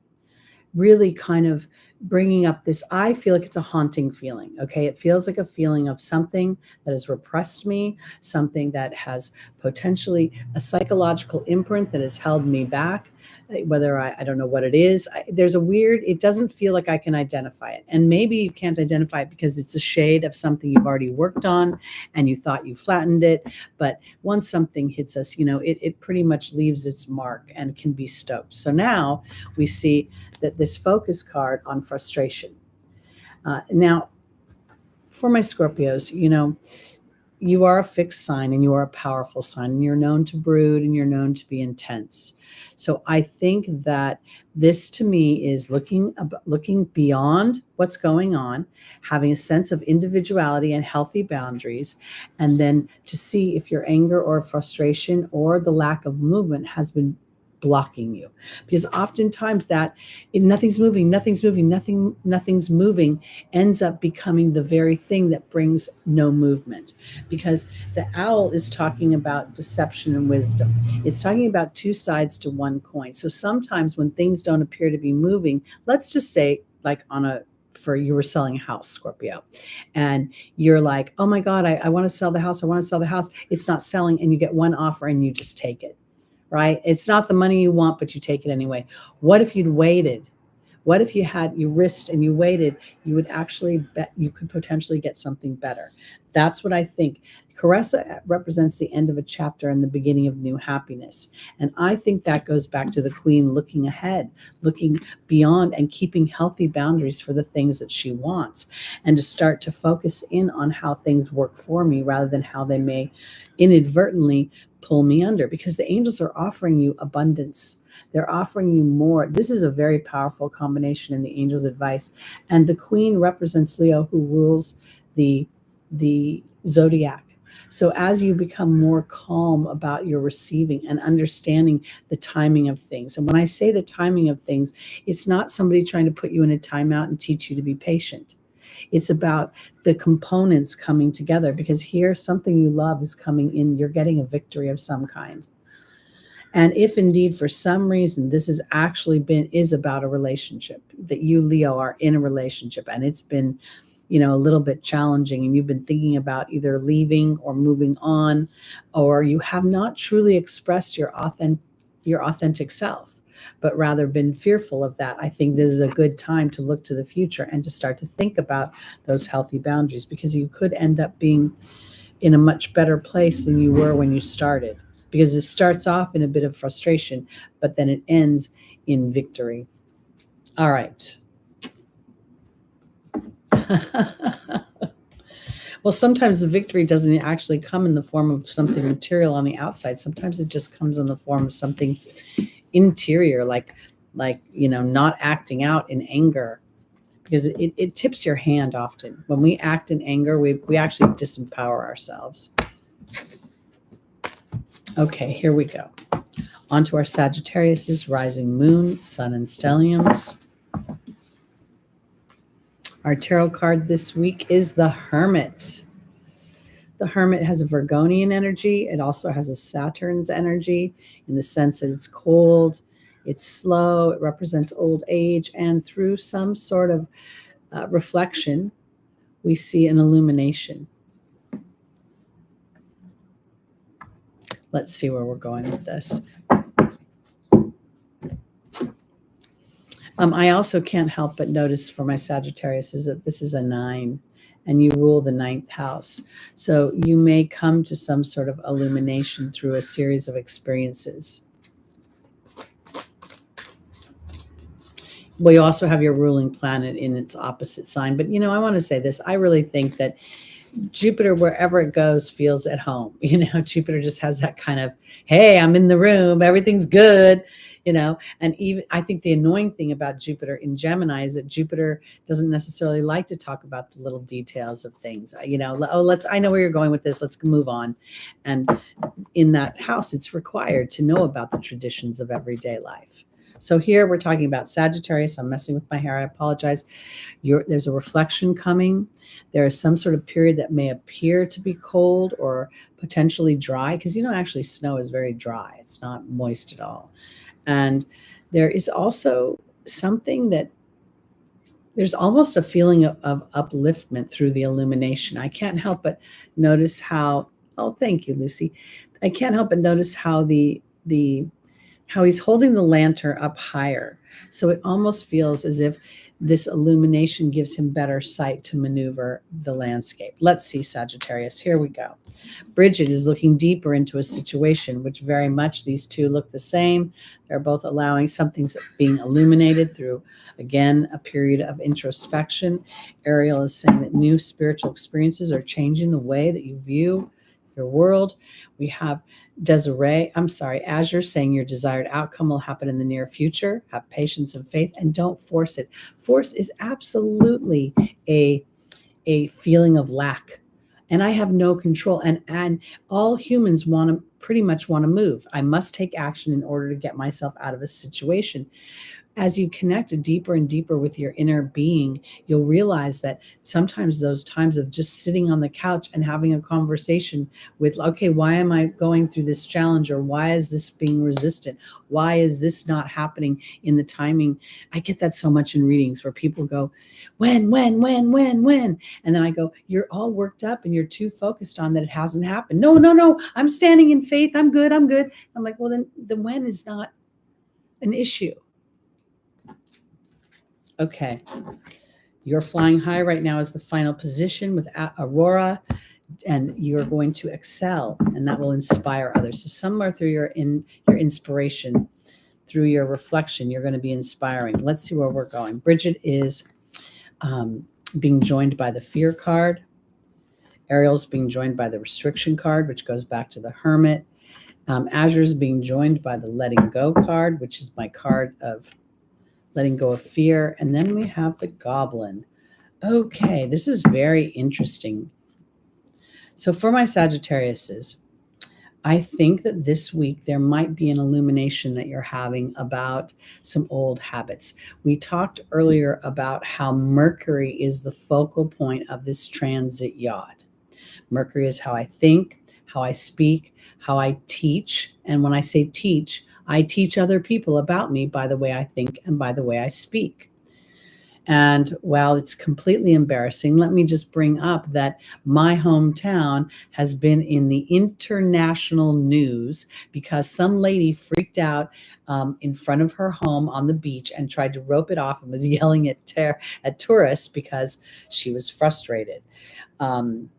really kind of bringing up this, I feel like it's a haunting feeling. Okay. It feels like a feeling of something that has repressed me, something that has potentially a psychological imprint that has held me back, whether I don't know what it is. It doesn't feel like I can identify it. And maybe you can't identify it because it's a shade of something you've already worked on and you thought you flattened it. But once something hits us, it pretty much leaves its mark and can be stoked. So now we see that this Focus card on frustration. Now, for my Scorpios, you are a fixed sign and you are a powerful sign, and you're known to brood and you're known to be intense. So I think that this to me is looking beyond what's going on, having a sense of individuality and healthy boundaries, and then to see if your anger or frustration or the lack of movement has been blocking you, because oftentimes that nothing's moving, nothing's moving ends up becoming the very thing that brings no movement, because the owl is talking about deception and wisdom. It's talking about two sides to one coin. So sometimes when things don't appear to be moving, let's just say like you were selling a house, Scorpio, and you're like, oh my God, I want to sell the house. I want to sell the house. It's not selling, and you get one offer and you just take it, right? It's not the money you want, but you take it anyway. What if you'd waited? What if you risked and you waited? You would actually bet you could potentially get something better. That's what I think. Caressa represents the end of a chapter and the beginning of new happiness. And I think that goes back to the Queen looking ahead, looking beyond, and keeping healthy boundaries for the things that she wants, and to start to focus in on how things work for me rather than how they may inadvertently pull me under, because the angels are offering you abundance. They're offering you more. This is a very powerful combination in the angel's advice. And the Queen represents Leo, who rules the Zodiac. So as you become more calm about your receiving and understanding the timing of things, and when I say the timing of things, it's not somebody trying to put you in a timeout and teach you to be patient. It's about the components coming together, because here something you love is coming in. You're getting a victory of some kind. And if indeed for some reason this is about a relationship, that you, Leo, are in a relationship and it's been, a little bit challenging, and you've been thinking about either leaving or moving on, or you have not truly expressed your authentic self, but rather been fearful of that, I think this is a good time to look to the future and to start to think about those healthy boundaries, because you could end up being in a much better place than you were when you started, because it starts off in a bit of frustration, but then it ends in victory. All right. Well, sometimes the victory doesn't actually come in the form of something material on the outside. Sometimes it just comes in the form of something interior, like not acting out in anger, because it tips your hand often. When we act in anger, we actually disempower ourselves. Okay, here we go. On to our Sagittarius' rising moon, sun, and stelliums. Our tarot card this week is the Hermit. The Hermit has a Virgonian energy. It also has a Saturn's energy, in the sense that it's cold, it's slow, it represents old age, and through some sort of reflection, we see an illumination. Let's see where we're going with this. I also can't help but notice for my Sagittarius is that this is a 9, and you rule the 9th house. So you may come to some sort of illumination through a series of experiences. Well, you also have your ruling planet in its opposite sign. But, I want to say this. I really think that Jupiter, wherever it goes, feels at home. Jupiter just has that kind of, hey, I'm in the room, everything's good. And even I think the annoying thing about Jupiter in Gemini is that Jupiter doesn't necessarily like to talk about the little details of things. I know where you're going with this. Let's move on. And in that house, it's required to know about the traditions of everyday life. So here we're talking about Sagittarius. I'm messing with my hair. I apologize. There's a reflection coming. There is some sort of period that may appear to be cold or potentially dry, because, actually snow is very dry. It's not moist at all. And there is also something that there's almost a feeling of upliftment through the illumination. I can't help but notice how, oh, thank you, Lucy. I can't help but notice how how he's holding the lantern up higher. So it almost feels as if this illumination gives him better sight to maneuver the landscape. Let's see, Sagittarius. Here we go. Bridget is looking deeper into a situation, which very much these two look the same. They're both allowing something's being illuminated through, again, a period of introspection. Ariel is saying that new spiritual experiences are changing the way that you view your world. We have Azure saying your desired outcome will happen in the near future. Have patience and faith and don't force it. Force is absolutely a feeling of lack. And I have no control. And all humans pretty much want to move. I must take action in order to get myself out of a situation. As you connect deeper and deeper with your inner being, you'll realize that sometimes those times of just sitting on the couch and having a conversation with, okay, why am I going through this challenge? Or why is this being resistant? Why is this not happening in the timing? I get that so much in readings where people go, when? And then I go, you're all worked up and you're too focused on that it hasn't happened. No, I'm standing in faith. I'm good. I'm like, well, then the when is not an issue. Okay, you're flying high right now as the final position with Aurora, and you're going to excel, and that will inspire others. So somewhere through your inspiration, through your reflection, you're going to be inspiring. Let's see where we're going. Bridget is being joined by the Fear card. Ariel's being joined by the Restriction card, which goes back to the Hermit. Azure's being joined by the Letting Go card, which is my card of letting go of fear. And then we have the Goblin. Okay, this is very interesting. So for my Sagittariuses, I think that this week there might be an illumination that you're having about some old habits. We talked earlier about how Mercury is the focal point of this transit yacht. Mercury is how I think, how I speak, how I teach. And when I say teach, I teach other people about me by the way I think and by the way I speak. And while it's completely embarrassing, let me just bring up that my hometown has been in the international news because some lady freaked out in front of her home on the beach and tried to rope it off and was yelling at tourists because she was frustrated. And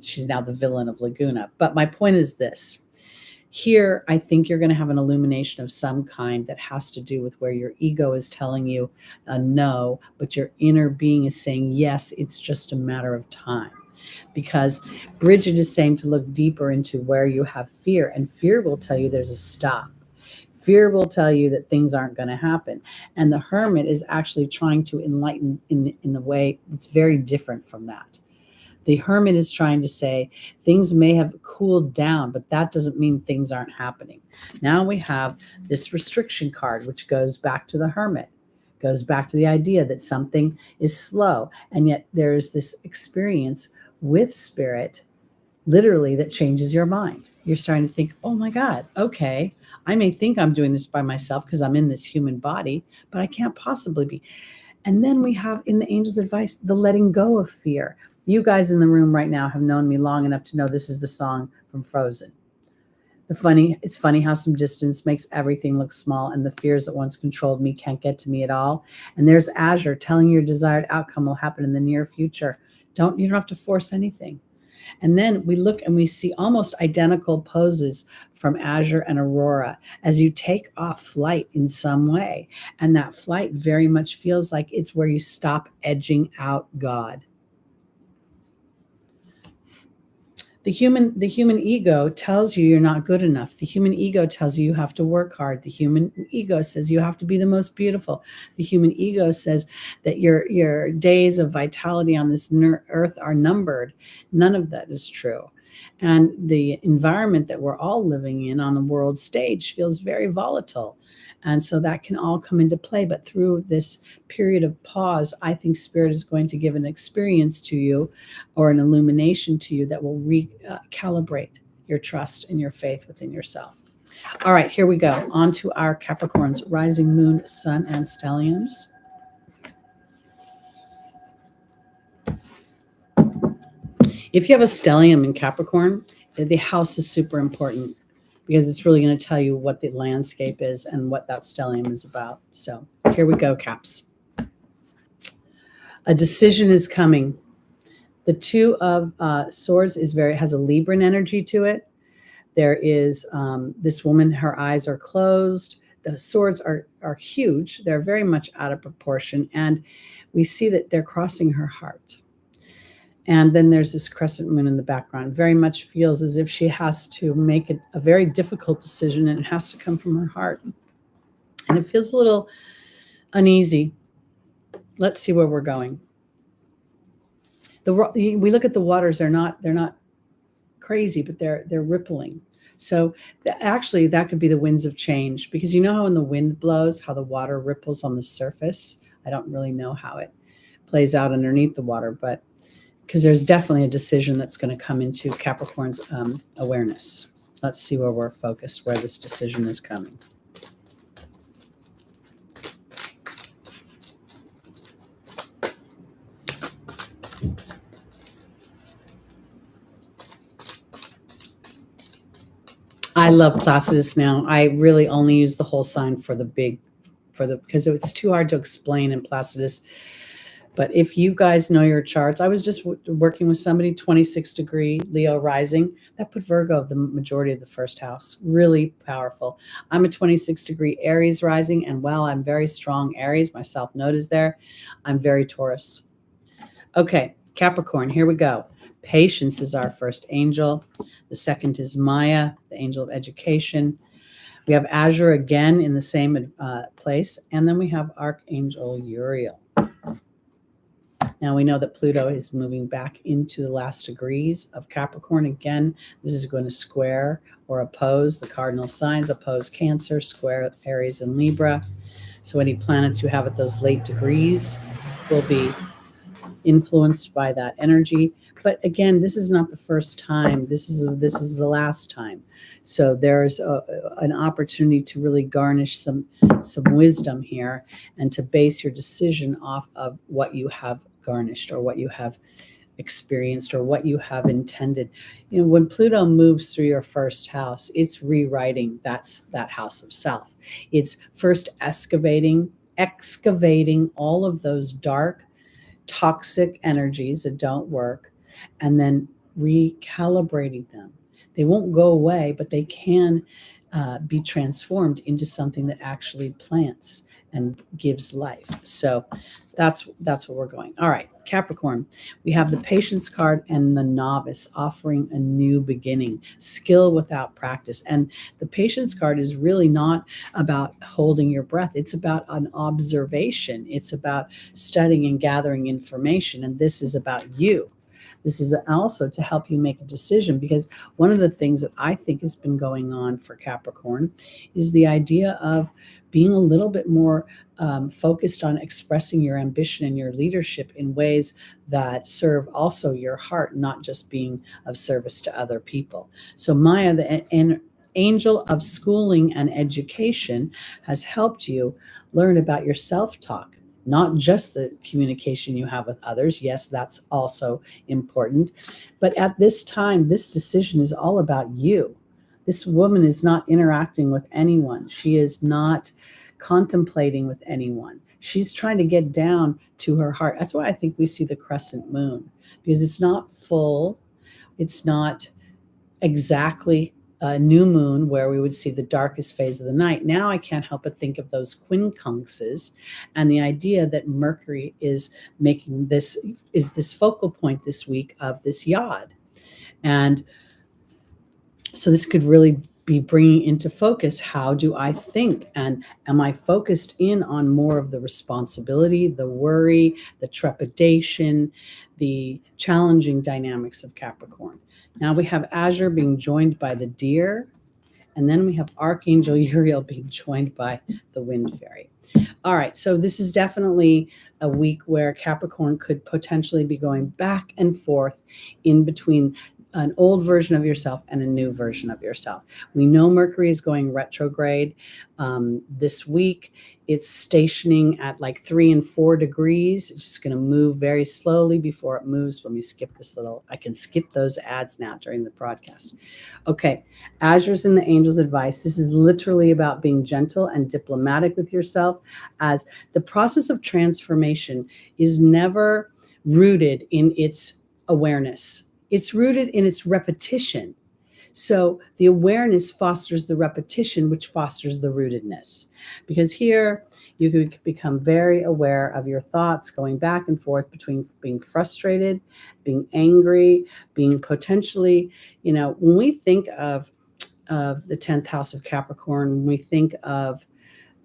she's now the villain of Laguna. But my point is this. Here, I think you're going to have an illumination of some kind that has to do with where your ego is telling you a no, but your inner being is saying, yes, it's just a matter of time. Because Bridget is saying to look deeper into where you have fear, and fear will tell you there's a stop. Fear will tell you that things aren't going to happen. And the Hermit is actually trying to enlighten in the way that's very different from that. The Hermit is trying to say things may have cooled down, but that doesn't mean things aren't happening. Now we have this Restriction card, which goes back to the Hermit, goes back to the idea that something is slow. And yet there's this experience with spirit, literally, that changes your mind. You're starting to think, oh my God, okay, I may think I'm doing this by myself because I'm in this human body, but I can't possibly be. And then we have in the Angel's Advice, the letting go of fear. You guys in the room right now have known me long enough to know this is the song from Frozen. It's funny how some distance makes everything look small, and the fears that once controlled me can't get to me at all. And there's Azure telling your desired outcome will happen in the near future. You don't have to force anything. And then we look and we see almost identical poses from Azure and Aurora as you take off flight in some way. And that flight very much feels like it's where you stop edging out God. The human ego tells you you're not good enough. The human ego tells you have to work hard. The human ego says you have to be the most beautiful. The human ego says that your days of vitality on this earth are numbered. None of that is true. And the environment that we're all living in on the world stage feels very volatile. And so that can all come into play. But through this period of pause, I think Spirit is going to give an experience to you or an illumination to you that will recalibrate your trust and your faith within yourself. All right, here we go. On to our Capricorns, rising moon, sun, and stelliums. If you have a stellium in Capricorn, the house is super important, because it's really going to tell you what the landscape is and what that stellium is about. So here we go, Caps. A decision is coming. The Two of Swords has a Libran energy to it. There is this woman, her eyes are closed. The swords are huge. They're very much out of proportion. And we see that they're crossing her heart. And then there's this crescent moon in the background. Very much feels as if she has to make a very difficult decision, and it has to come from her heart. And it feels a little uneasy. Let's see where we're going. We look at the waters. They're not crazy, but they're rippling. So actually, that could be the winds of change, because you know how when the wind blows, how the water ripples on the surface. I don't really know how it plays out underneath the water, but because there's definitely a decision that's going to come into Capricorn's awareness. Let's see where we're focused, where this decision is coming. I love Placidus now. I really only use the whole sign because it's too hard to explain in Placidus. But if you guys know your charts, I was just working with somebody, 26-degree Leo rising. That put Virgo the majority of the first house. Really powerful. I'm a 26-degree Aries rising, and while I'm very strong Aries, my South Node is there, I'm very Taurus. Okay, Capricorn, here we go. Patience is our first angel. The second is Maya, the angel of education. We have Azure again in the same place. And then we have Archangel Uriel. Now we know that Pluto is moving back into the last degrees of Capricorn. Again, this is going to square or oppose the cardinal signs, oppose Cancer, square Aries and Libra. So any planets you have at those late degrees will be influenced by that energy. But again, this is not the first time. This is the last time. So there's an opportunity to really garnish some wisdom here, and to base your decision off of what you have garnished, or what you have experienced, or what you have intended. You know, when Pluto moves through your first house, it's rewriting that house of self. It's first excavating all of those dark, toxic energies that don't work, and then recalibrating them. They won't go away, but they can be transformed into something that actually plants and gives life. So that's what we're going. All right, Capricorn, we have the Patience card and the Novice, offering a new beginning, skill without practice. And the Patience card is really not about holding your breath. It's about an observation. It's about studying and gathering information. And this is about you. This is also to help you make a decision, because one of the things that I think has been going on for Capricorn is the idea of being a little bit more focused on expressing your ambition and your leadership in ways that serve also your heart, not just being of service to other people. So Maya, the angel of schooling and education, has helped you learn about your self-talk. Not just the communication you have with others. Yes, that's also important. But at this time, this decision is all about you. This woman is not interacting with anyone. She is not contemplating with anyone. She's trying to get down to her heart. That's why I think we see the crescent moon, because it's not full. It's not exactly a new moon where we would see the darkest phase of the night. Now I can't help but think of those quincunxes, and the idea that Mercury is making this focal point this week of this yod. And so this could really be bringing into focus, how do I think? And am I focused in on more of the responsibility, the worry, the trepidation, the challenging dynamics of Capricorn? Now we have Azure being joined by the deer, and then we have Archangel Uriel being joined by the wind fairy. All right, so this is definitely a week where Capricorn could potentially be going back and forth in between an old version of yourself and a new version of yourself. We know Mercury is going retrograde this week. It's stationing at like 3 and 4 degrees. It's just going to move very slowly before it moves. Let me skip this little, I can skip those ads now during the broadcast. Okay, Azure's in the Angel's advice. This is literally about being gentle and diplomatic with yourself, as the process of transformation is never rooted in its awareness. It's rooted in its repetition. So the awareness fosters the repetition, which fosters the rootedness. Because here you can become very aware of your thoughts going back and forth between being frustrated, being angry, being potentially, when we think of the 10th house of Capricorn, when we think of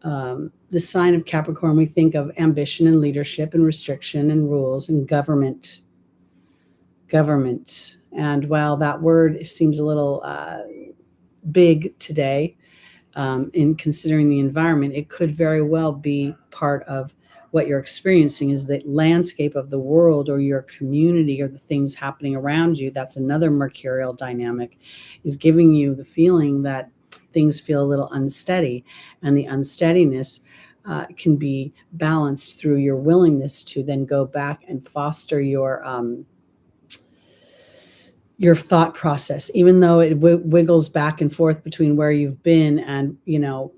the sign of Capricorn, we think of ambition and leadership and restriction and rules and government. And while that word seems a little big today in considering the environment, it could very well be part of what you're experiencing is the landscape of the world or your community or the things happening around you. That's another mercurial dynamic, is giving you the feeling that things feel a little unsteady. And the unsteadiness can be balanced through your willingness to then go back and foster your thought process, even though it wiggles back and forth between where you've been and,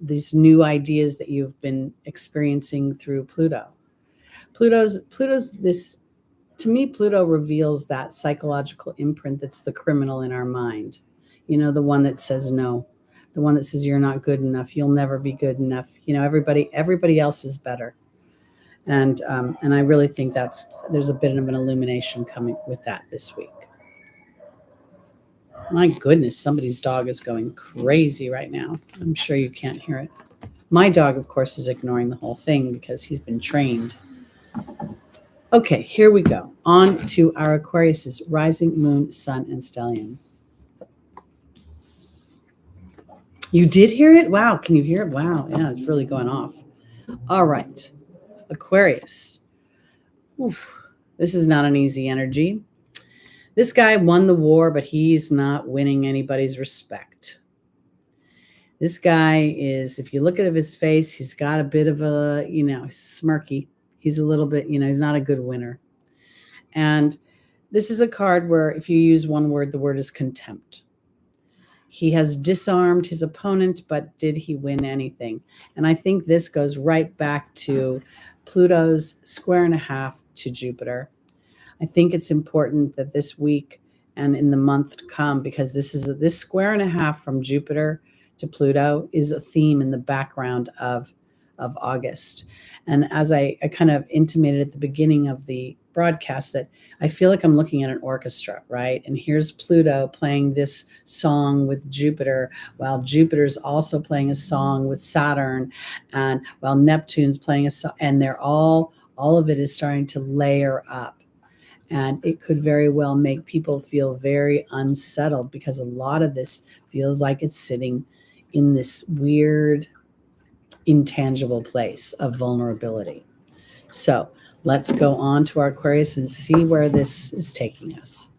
these new ideas that you've been experiencing through Pluto. Pluto's this, to me, Pluto reveals that psychological imprint that's the criminal in our mind. The one that says no, the one that says you're not good enough, you'll never be good enough. Everybody else is better. And I really think there's a bit of an illumination coming with that this week. My goodness, somebody's dog is going crazy right now. I'm sure you can't hear it. My dog, of course, is ignoring the whole thing because he's been trained. Okay, here we go. On to our Aquarius's rising, moon, sun, and stellium. You did hear it? Wow, can you hear it? Wow, yeah, it's really going off. All right, Aquarius. Oof, this is not an easy energy. This guy won the war, but he's not winning anybody's respect. This guy is, if you look at his face, he's got a bit of a, he's smirky. He's a little bit, he's not a good winner. And this is a card where if you use one word, the word is contempt. He has disarmed his opponent, but did he win anything? And I think this goes right back to Pluto's square and a half to Jupiter. I think it's important that this week and in the month to come, because this square and a half from Jupiter to Pluto is a theme in the background of August. And as I kind of intimated at the beginning of the broadcast, that I feel like I'm looking at an orchestra, right? And here's Pluto playing this song with Jupiter, while Jupiter's also playing a song with Saturn, and while Neptune's playing a song, and they're all of it is starting to layer up. And it could very well make people feel very unsettled, because a lot of this feels like it's sitting in this weird, intangible place of vulnerability. So let's go on to our Aquarius and see where this is taking us.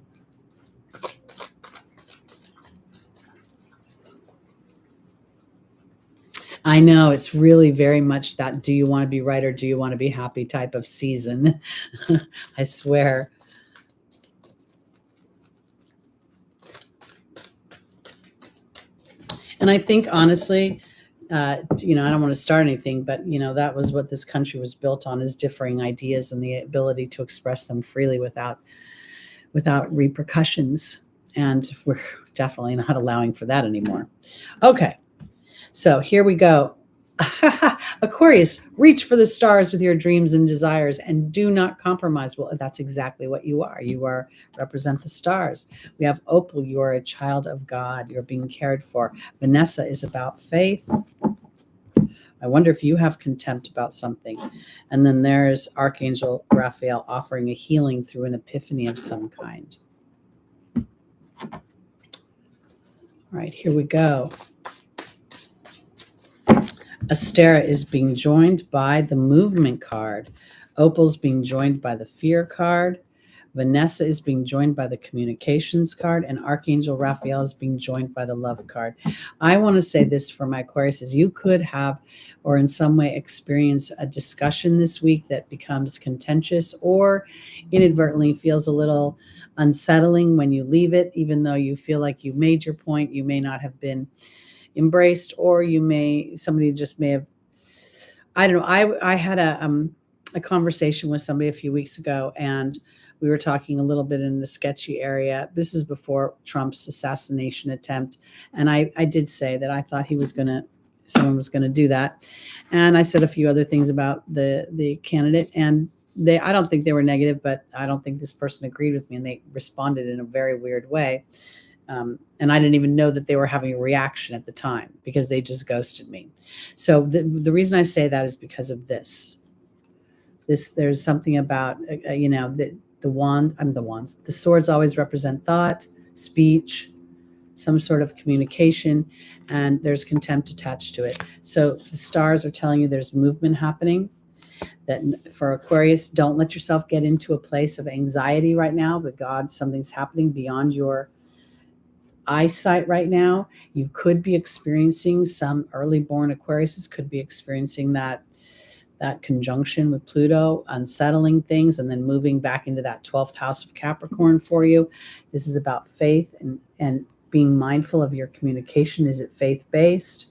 I know it's really very much that do you want to be right or do you want to be happy type of season. I swear. And I think, honestly, I don't want to start anything, but, that was what this country was built on, is differing ideas and the ability to express them freely without repercussions. And we're definitely not allowing for that anymore. Okay, so here we go. Aquarius, reach for the stars with your dreams and desires and do not compromise. Well, that's exactly what you are. You represent the stars. We have Opal, you are a child of God. You're being cared for. Vanessa is about faith. I wonder if you have contempt about something. And then there's Archangel Raphael offering a healing through an epiphany of some kind. All right, here we go. Astera is being joined by the movement card. Opal's being joined by the fear card. Vanessa is being joined by the communications card, and Archangel Raphael is being joined by the love card. I want to say this for my Aquariuses. You could have, or in some way experience, a discussion this week that becomes contentious or inadvertently feels a little unsettling when you leave it, even though you feel like you made your point. You may not have been embraced, or somebody just may have, I don't know. I had a conversation with somebody a few weeks ago, and we were talking a little bit in the sketchy area. This is before Trump's assassination attempt. And I did say that I thought someone was going to do that. And I said a few other things about the candidate, and I don't think they were negative, but I don't think this person agreed with me, and they responded in a very weird way. And I didn't even know that they were having a reaction at the time, because they just ghosted me. So the reason I say that is because of this. There's something about, the wand, the swords always represent thought, speech, some sort of communication, and there's contempt attached to it. So the stars are telling you there's movement happening. That for Aquarius, don't let yourself get into a place of anxiety right now, but God, something's happening beyond your eyesight right now. You could be experiencing, some early born Aquariuses could be experiencing that conjunction with Pluto, unsettling things, and then moving back into that 12th house of Capricorn for you. This is about faith and being mindful of your communication. Is it faith-based?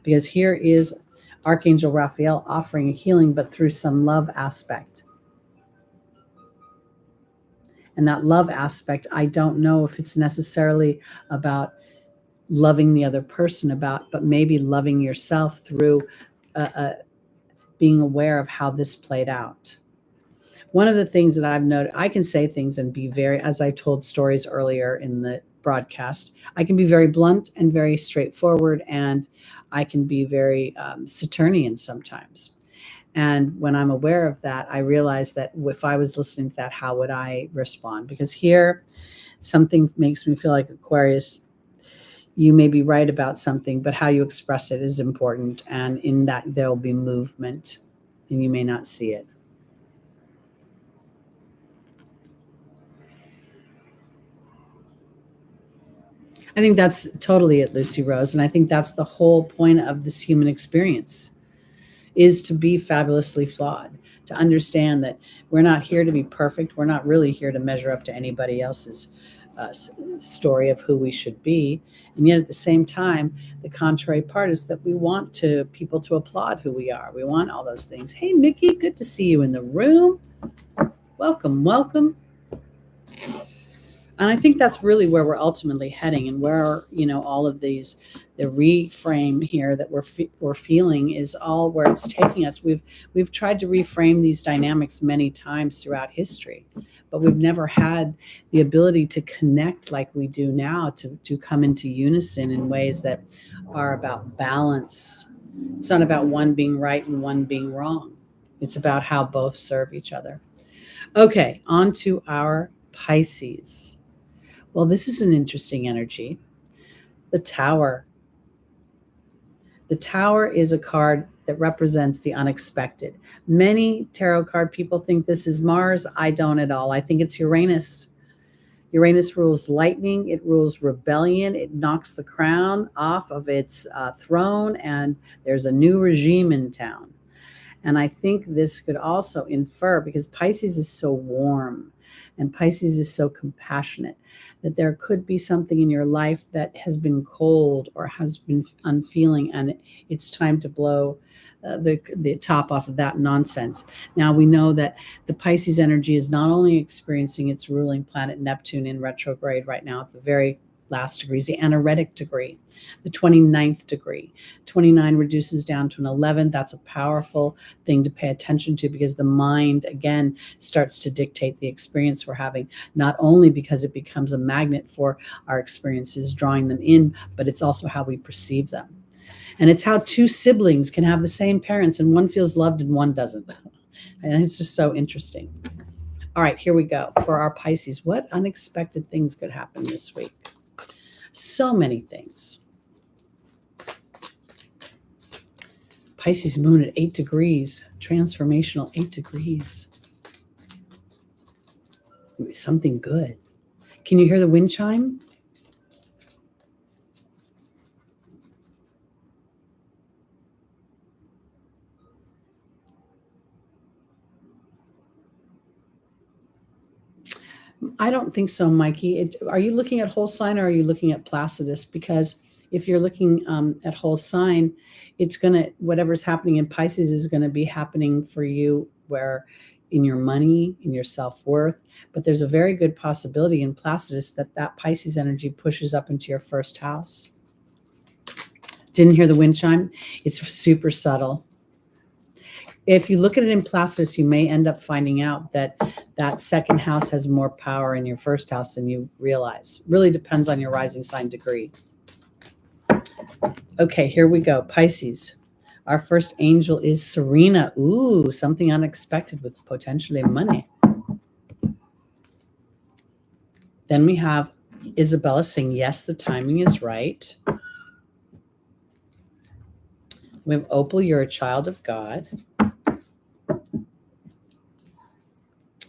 Because here is Archangel Raphael offering a healing, but through some love aspect. And that love aspect, I don't know if it's necessarily about loving the other person, but maybe loving yourself through being aware of how this played out. One of the things that I've noted, I can say things and be very, as I told stories earlier in the broadcast, I can be very blunt and very straightforward, and I can be very Saturnian sometimes. And when I'm aware of that, I realize that if I was listening to that, how would I respond? Because here, something makes me feel like Aquarius, you may be right about something, but how you express it is important. And in that, there'll be movement, and you may not see it. I think that's totally it, Lucy Rose. And I think that's the whole point of this human experience, is to be fabulously flawed, to understand that we're not here to be perfect. We're not really here to measure up to anybody else's story of who we should be. And yet at the same time, the contrary part is that we want people to applaud who we are. We want all those things. Hey, Mickey, good to see you in the room. Welcome, welcome. And I think that's really where we're ultimately heading, and where, all of these, the reframe here that we're feeling is all where it's taking us. We've tried to reframe these dynamics many times throughout history, but we've never had the ability to connect like we do now, to come into unison in ways that are about balance. It's not about one being right and one being wrong. It's about how both serve each other. Okay, on to our Pisces. Well, this is an interesting energy. The Tower. The Tower is a card that represents the unexpected. Many tarot card people think this is Mars. I don't at all. I think it's Uranus. Uranus rules lightning. It rules rebellion. It knocks the crown off of its throne, and there's a new regime in town. And I think this could also infer, because Pisces is so warm and Pisces is so compassionate, that there could be something in your life that has been cold or has been unfeeling, and it's time to blow the top off of that nonsense. Now, we know that the Pisces energy is not only experiencing its ruling planet Neptune in retrograde right now at the very last degrees, the anaretic degree, the 29th degree. 29 reduces down to an 11. That's a powerful thing to pay attention to, because the mind, again, starts to dictate the experience we're having, not only because it becomes a magnet for our experiences, drawing them in, but it's also how we perceive them. And it's how two siblings can have the same parents, and one feels loved and one doesn't. And it's just so interesting. All right, here we go. For our Pisces, what unexpected things could happen this week? So many things. Pisces moon at 8 degrees, transformational 8 degrees. Something good. Can you hear the wind chime? I don't think so, Mikey. Are you looking at whole sign or are you looking at Placidus? Because if you're looking at whole sign, it's going to, whatever's happening in Pisces is going to be happening for you where in your money, in your self-worth. But there's a very good possibility in Placidus that Pisces energy pushes up into your first house. Didn't hear the wind chime? It's super subtle. If you look at it in Placidus, you may end up finding out that that second house has more power in your first house than you realize. Really depends on your rising sign degree. Okay, here we go. Pisces. Our first angel is Serena. Ooh, something unexpected with potentially money. Then we have Isabella saying, yes, the timing is right. We have Opal, you're a child of God.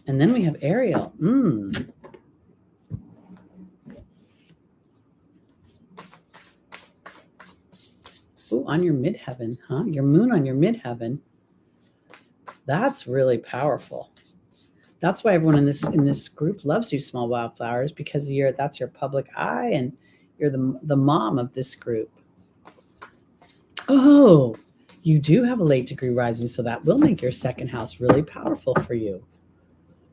And then we have Ariel. Ooh, on your midheaven, huh? Your moon on your midheaven. That's really powerful. That's why everyone in this group loves you, Small Wildflowers, because that's your public eye and you're the mom of this group. Oh, you do have a late degree rising, so that will make your second house really powerful for you,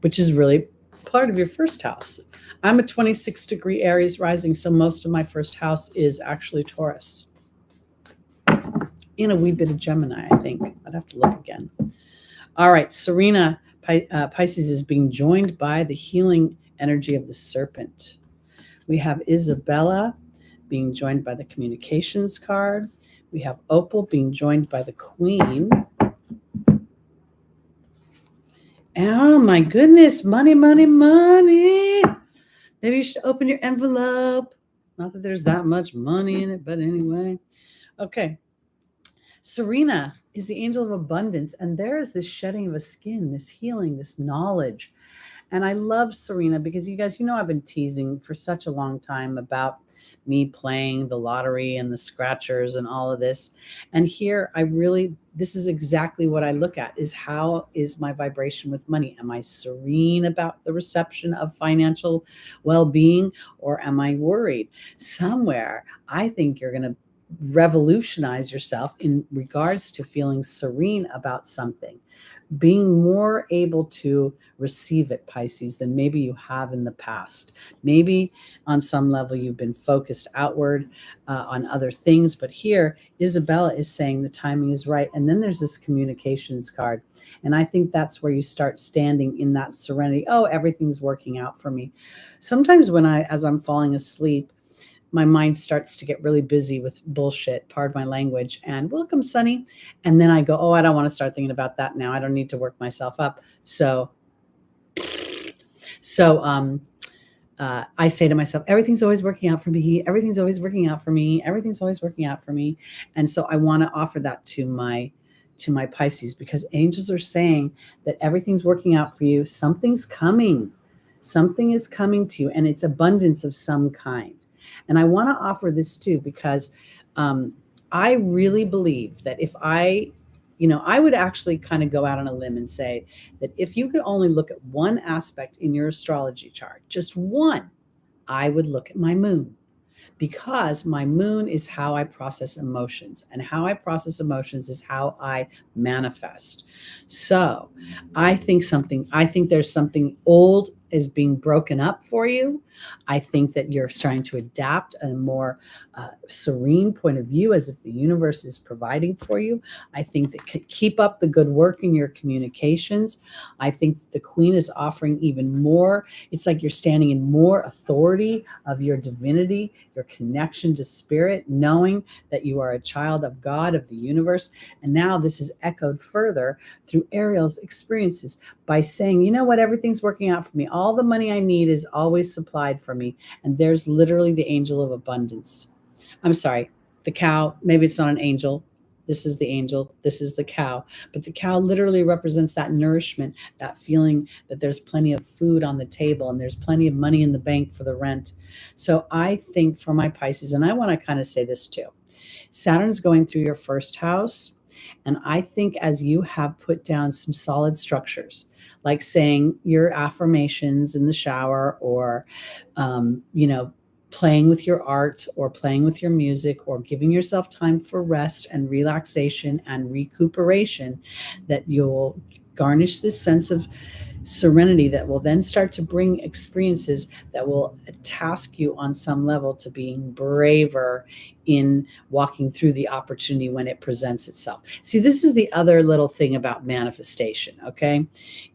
which is really part of your first house. I'm a 26 degree Aries rising, so most of my first house is actually Taurus. And a wee bit of Gemini, I think. I'd have to look again. All right, Serena, Pisces is being joined by the healing energy of the serpent. We have Isabella being joined by the communications card. We have Opal being joined by the Queen. Oh my goodness, money, money, money. Maybe you should open your envelope. Not that there's that much money in it, but anyway. Okay. Serena is the angel of abundance, and there is this shedding of a skin, this healing, this knowledge. And I love Serena because you guys, I've been teasing for such a long time about me playing the lottery and the scratchers and all of this. And here this is exactly what I look at, is how is my vibration with money? Am I serene about the reception of financial well-being, or am I worried? Somewhere, I think you're going to revolutionize yourself in regards to feeling serene about something, being more able to receive it, Pisces, than maybe you have in the past. Maybe on some level you've been focused outward on other things, but here Isabella is saying the timing is right. And then there's this communications card, and I think that's where you start standing in that serenity. Oh, everything's working out for me. Sometimes as I'm falling asleep, my mind starts to get really busy with bullshit, pardon my language, and welcome, Sunny. And then I go, oh, I don't want to start thinking about that now. I don't need to work myself up. So I say to myself, everything's always working out for me. Everything's always working out for me. Everything's always working out for me. And so I want to offer that to my Pisces, because angels are saying that everything's working out for you. Something's coming. Something is coming to you, and it's abundance of some kind. And I want to offer this too, because I really believe that if I would actually kind of go out on a limb and say that if you could only look at one aspect in your astrology chart, just one, I would look at my moon. Because my moon is how I process emotions, and how I process emotions is how I manifest. So I think there's something old is being broken up for you. I think that you're starting to adapt a more serene point of view, as if the universe is providing for you. I think that keep up the good work in your communications. I think that the Queen is offering even more. It's like you're standing in more authority of your divinity, your connection to spirit, knowing that you are a child of God, of the universe. And now this is echoed further through Ariel's experiences by saying, you know what, everything's working out for me. All the money I need is always supplied for me. And there's literally the angel of abundance. I'm sorry, the cow, maybe it's not an angel. This is the angel. This is the cow. But the cow literally represents that nourishment, that feeling that there's plenty of food on the table and there's plenty of money in the bank for the rent. So I think for my Pisces, and I want to kind of say this too, Saturn's going through your first house. And I think as you have put down some solid structures, like saying your affirmations in the shower, or, playing with your art or playing with your music, or giving yourself time for rest and relaxation and recuperation, that you'll garnish this sense of serenity that will then start to bring experiences that will task you on some level to being braver in walking through the opportunity when it presents itself. See, this is the other little thing about manifestation, okay?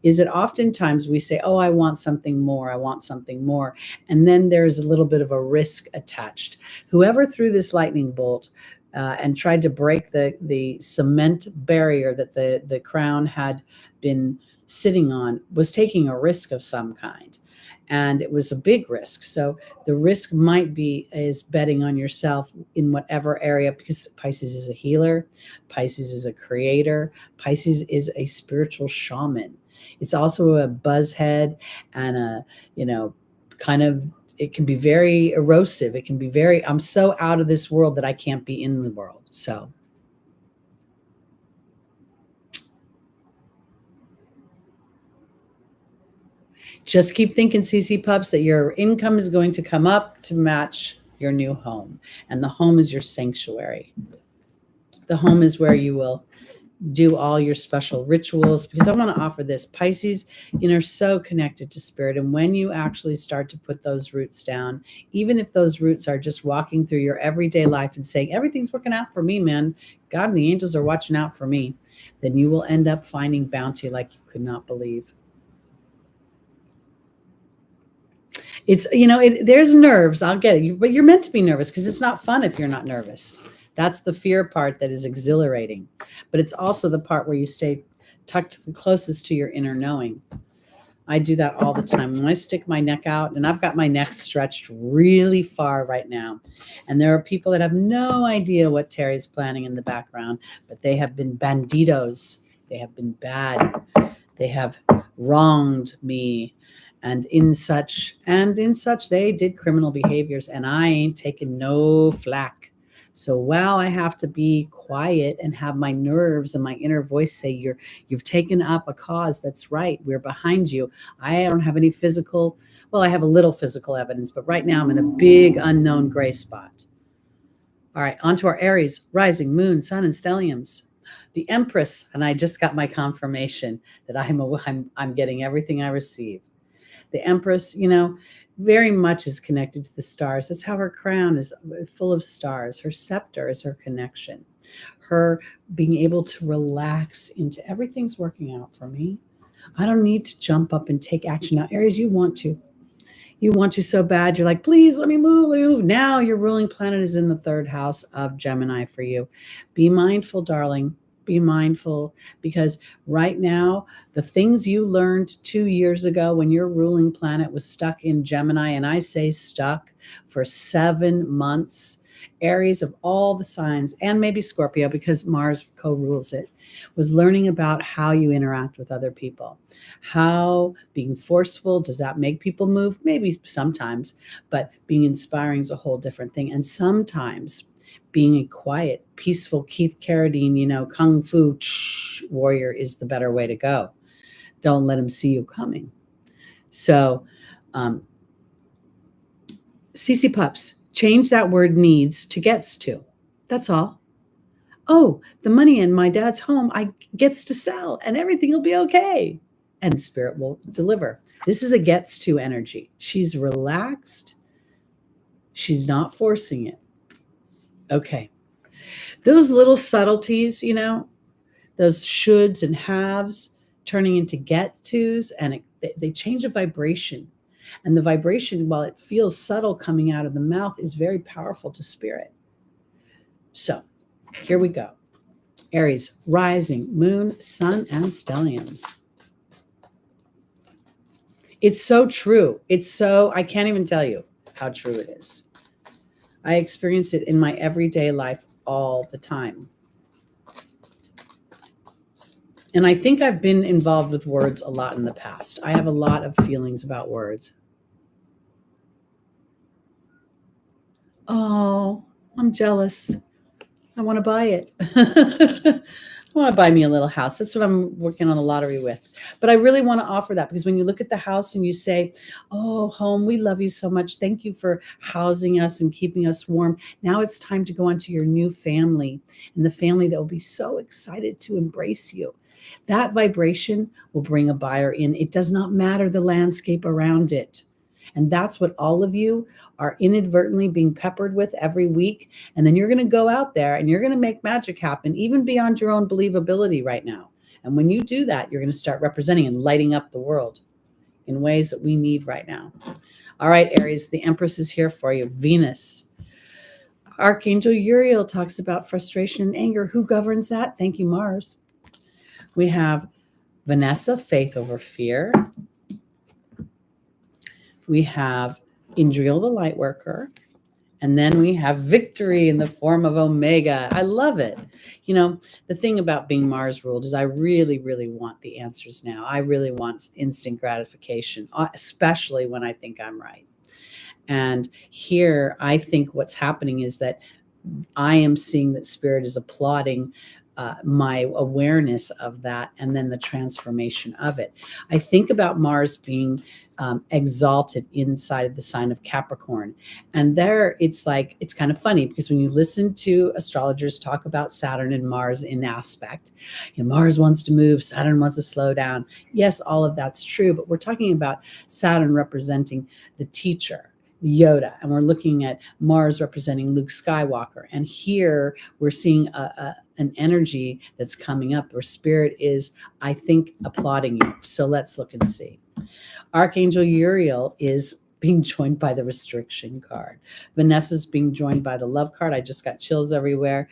Is that oftentimes we say, oh, I want something more, I want something more. And then there's a little bit of a risk attached. Whoever threw this lightning bolt and tried to break the cement barrier that the crown had been sitting on was taking a risk of some kind, and it was a big risk. So the risk might be is betting on yourself in whatever area, because Pisces is a healer, Pisces is a creator, Pisces is a spiritual shaman. It's also a buzzhead and a, kind of, it can be very erosive. It can be very, I'm so out of this world that I can't be in the world. So just keep thinking, CC Pups, that your income is going to come up to match your new home. And the home is your sanctuary. The home is where you will do all your special rituals, because I want to offer this. Pisces, are so connected to spirit. And when you actually start to put those roots down, even if those roots are just walking through your everyday life and saying, everything's working out for me, man, God and the angels are watching out for me, then you will end up finding bounty like you could not believe. It's, there's nerves. I'll get it. But you're meant to be nervous, because it's not fun if you're not nervous. That's the fear part that is exhilarating. But it's also the part where you stay tucked the closest to your inner knowing. I do that all the time. When I stick my neck out, and I've got my neck stretched really far right now, and there are people that have no idea what Teri's planning in the background, but they have been banditos. They have been bad. They have wronged me. And in such they did criminal behaviors, and I ain't taking no flack. So while I have to be quiet and have my nerves and my inner voice say, you've taken up a cause that's right, we're behind you, I don't have any physical, well, I have a little physical evidence, but right now I'm in a big unknown gray spot. All right, on to our Aries, rising, moon, sun, and stelliums. The Empress, and I just got my confirmation that I'm getting everything I receive. The Empress, very much is connected to the stars. That's how her crown is full of stars. Her scepter is her connection. Her being able to relax into everything's working out for me. I don't need to jump up and take action. Now, Aries, you want to. You want to so bad. You're like, please let me move. Now your ruling planet is in the third house of Gemini for you. Be mindful, darling. Be mindful, because right now, the things you learned 2 years ago when your ruling planet was stuck in Gemini, and I say stuck for 7 months, Aries of all the signs, and maybe Scorpio because Mars co-rules it, was learning about how you interact with other people. How being forceful, does that make people move? Maybe sometimes, but being inspiring is a whole different thing. And sometimes being a quiet, peaceful Keith Carradine, kung fu warrior is the better way to go. Don't let him see you coming. So, CC Pups, change that word needs to gets to. That's all. Oh, the money in my dad's home, I gets to sell, and everything will be okay. And spirit will deliver. This is a gets to energy. She's relaxed. She's not forcing it. Okay. Those little subtleties, those shoulds and haves turning into get tos, and they change the vibration. And the vibration, while it feels subtle coming out of the mouth, is very powerful to spirit. So here we go. Aries, rising, moon, sun, and stelliums. It's so true. I can't even tell you how true it is. I experience it in my everyday life all the time. And I think I've been involved with words a lot in the past. I have a lot of feelings about words. Oh, I'm jealous. I want to buy it. I want to buy me a little house. That's what I'm working on a lottery with. But I really want to offer that, because when you look at the house and you say, "Oh, home, we love you so much. Thank you for housing us and keeping us warm. Now it's time to go on to your new family, and the family that will be so excited to embrace you." That vibration will bring a buyer in. It does not matter the landscape around it. And that's what all of you are inadvertently being peppered with every week. And then you're going to go out there and you're going to make magic happen, even beyond your own believability right now. And when you do that, you're going to start representing and lighting up the world in ways that we need right now. All right, Aries, the Empress is here for you. Venus. Archangel Uriel talks about frustration and anger. Who governs that? Thank you, Mars. We have Vanessa, faith over fear. We have Indriel, the light worker. And then we have victory in the form of Omega. I love it. You know, the thing about being Mars ruled is I really, really want the answers now. I really want instant gratification, especially when I think I'm right. And here, I think what's happening is that I am seeing that Spirit is applauding my awareness of that, and then the transformation of it. I think about Mars being exalted inside of the sign of Capricorn. And there it's like, it's kind of funny, because when you listen to astrologers talk about Saturn and Mars in aspect, you know, Mars wants to move, Saturn wants to slow down. Yes, all of that's true, but we're talking about Saturn representing the teacher, Yoda, and we're looking at Mars representing Luke Skywalker. And here we're seeing an energy that's coming up where Spirit is, I think, applauding you. So let's look and see. Archangel Uriel is being joined by the restriction card. Vanessa's being joined by the love card. I just got chills everywhere.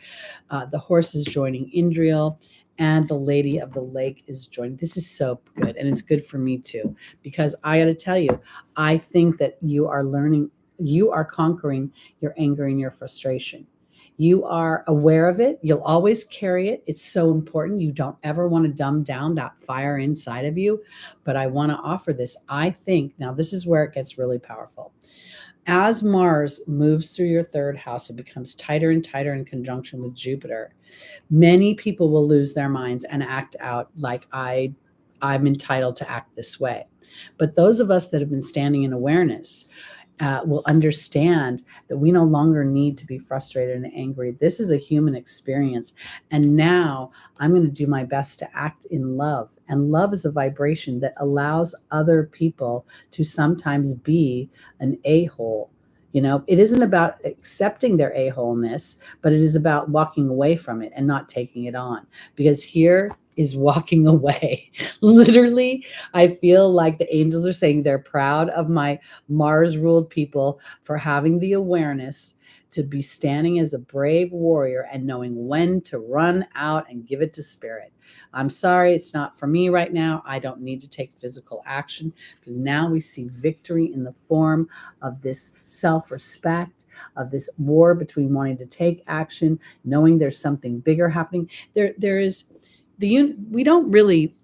The horse is joining Indriel, and the Lady of the Lake is joining. This is so good, and it's good for me too, because I got to tell you, I think that you are learning, you are conquering your anger and your frustration. You are aware of it. You'll always carry it. It's so important. You don't ever want to dumb down that fire inside of you. But I want to offer this. I think, now this is where it gets really powerful. As Mars moves through your third house, it becomes tighter and tighter in conjunction with Jupiter. Many people will lose their minds and act out like I'm entitled to act this way. But those of us that have been standing in awareness will understand that we no longer need to be frustrated and angry. This is a human experience. And now I'm going to do my best to act in love. And love is a vibration that allows other people to sometimes be an a-hole. You know, it isn't about accepting their a-holeness, but it is about walking away from it and not taking it on. Because here is walking away. Literally, I feel like the angels are saying they're proud of my Mars ruled people for having the awareness to be standing as a brave warrior and knowing when to run out and give it to Spirit. I'm sorry, it's not for me right now. I don't need to take physical action, because now we see victory in the form of this self-respect, of this war between wanting to take action, knowing there's something bigger happening. There is we don't really,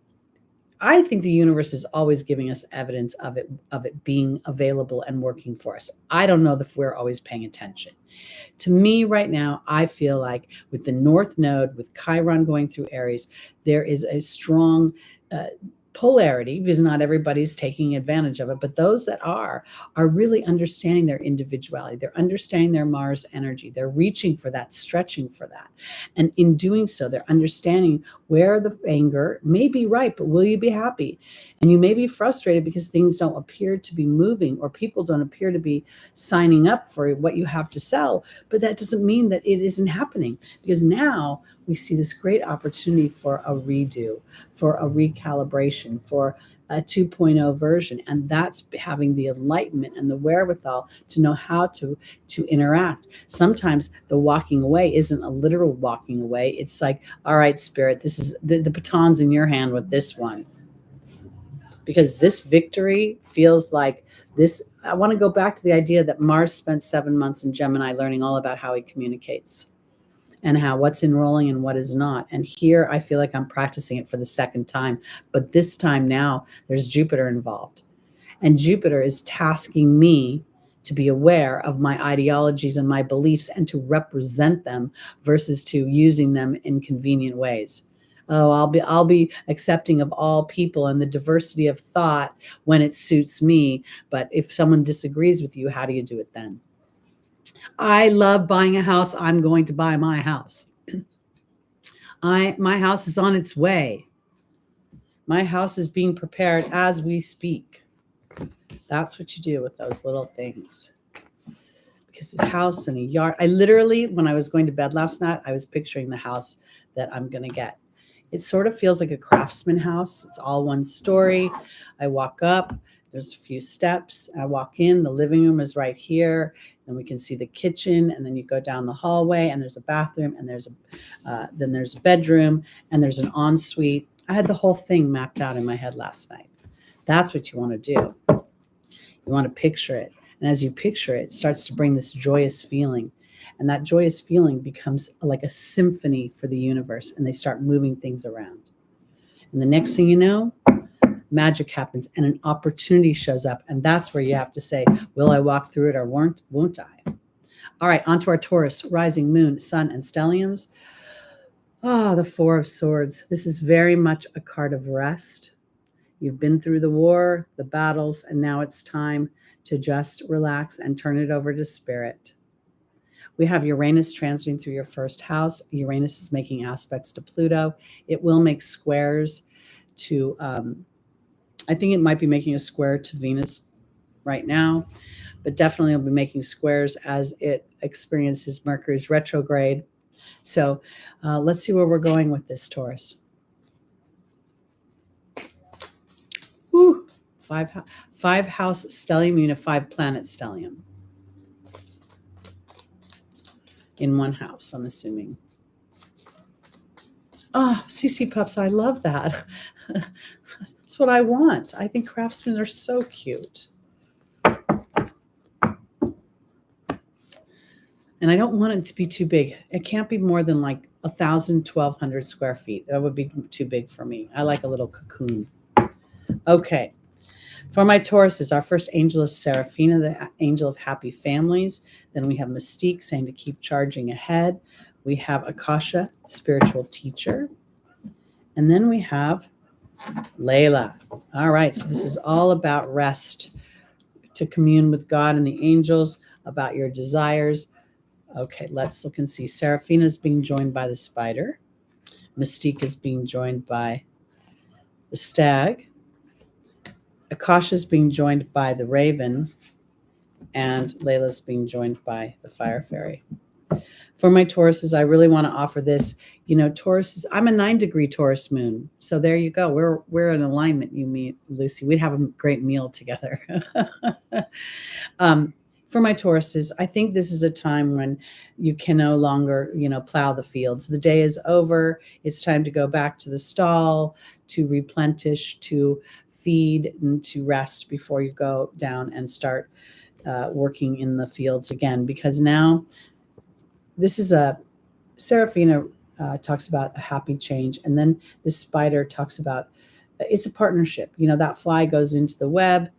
I think the universe is always giving us evidence of it being available and working for us. I don't know if we're always paying attention. To me right now, I feel like with the North Node, with Chiron going through Aries, there is a strong polarity, because not everybody's taking advantage of it, but those that are really understanding their individuality. They're understanding their Mars energy. They're reaching for that, stretching for that. And in doing so, they're understanding where the anger may be right, but will you be happy? And you may be frustrated because things don't appear to be moving, or people don't appear to be signing up for what you have to sell. But that doesn't mean that it isn't happening, because now we see this great opportunity for a redo, for a recalibration, for a 2.0 version. And that's having the enlightenment and the wherewithal to know how to interact. Sometimes the walking away isn't a literal walking away. It's like, all right, Spirit, this is the baton's in your hand with this one. Because this victory feels like this. I want to go back to the idea that Mars spent 7 months in Gemini learning all about how he communicates. and how what's enrolling and what is not. And here I feel like I'm practicing it for the second time, but this time now there's Jupiter involved. And Jupiter is tasking me to be aware of my ideologies and my beliefs and to represent them versus to using them in convenient ways. Oh, I'll be accepting of all people and the diversity of thought when it suits me. But if someone disagrees with you, how do you do it then? I love buying a house. I'm going to buy my house. My house is on its way. My house is being prepared as we speak. That's what you do with those little things. Because a house and a yard. I literally, when I was going to bed last night, I was picturing the house that I'm going to get. It sort of feels like a craftsman house. It's all one story. I walk up, there's a few steps. I walk in, the living room is right here. Then we can see the kitchen, and then you go down the hallway, and there's a bathroom, and then there's a bedroom, and there's an ensuite. I had the whole thing mapped out in my head last night. That's what you want to do. You want to picture it. And as you picture it, it starts to bring this joyous feeling. And that joyous feeling becomes like a symphony for the universe, and they start moving things around. And the next thing you know, magic happens and an opportunity shows up. And that's where you have to say, will I walk through it or won't I? All right, on to our Taurus, rising, moon, sun, and stelliums. The Four of Swords. This is very much a card of rest. You've been through the war, the battles, and now it's time to just relax and turn it over to spirit. We have Uranus transiting through your first house. Uranus is making aspects to Pluto. It will make squares to, I think it might be making a square to Venus right now, but definitely it'll be making squares as it experiences Mercury's retrograde. So let's see where we're going with this, Taurus. Woo. Five house stellium, you know, 5 planet stellium. In one house, I'm assuming. Oh, CC Pups, I love that. That's what I want. I think craftsmen are so cute. And I don't want it to be too big. It can't be more than like 1,000, 1,200 square feet. That would be too big for me. I like a little cocoon. Okay. For my Tauruses, our first angel is Seraphina, the angel of happy families. Then we have Mystique saying to keep charging ahead. We have Akasha, spiritual teacher. And then we have Layla. All right, so this is all about rest, to commune with God and the angels, about your desires. Okay, let's look and see. Seraphina is being joined by the spider. Mystique is being joined by the stag. Akasha is being joined by the raven, and Layla's being joined by the fire fairy. For my Tauruses, I really want to offer this. You know, Tauruses, I'm a 9-degree Taurus moon. So there you go. We're in alignment, you meet Lucy. We'd have a great meal together. For my Tauruses, I think this is a time when you can no longer, plow the fields. The day is over. It's time to go back to the stall, to replenish, to feed, and to rest before you go down and start working in the fields again. Because now this is Seraphina talks about a happy change. And then this spider talks about, it's a partnership. That fly goes into the web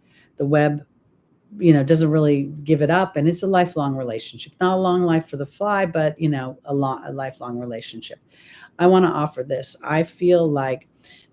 doesn't really give it up. And it's a lifelong relationship, not a long life for the fly, but, a lifelong relationship. I want to offer this. I feel like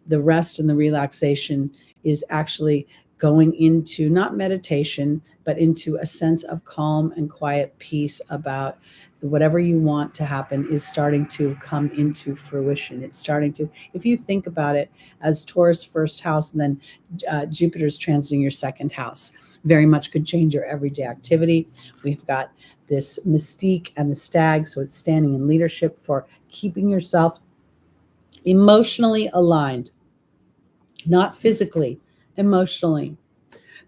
the rest and the relaxation is actually going into not meditation, but into a sense of calm and quiet peace about whatever you want to happen is starting to come into fruition. It's starting to, if you think about it as Taurus first house, and then Jupiter's transiting your second house, very much could change your everyday activity. We've got this Mystique and the stag, so it's standing in leadership for keeping yourself emotionally aligned, not physically, emotionally,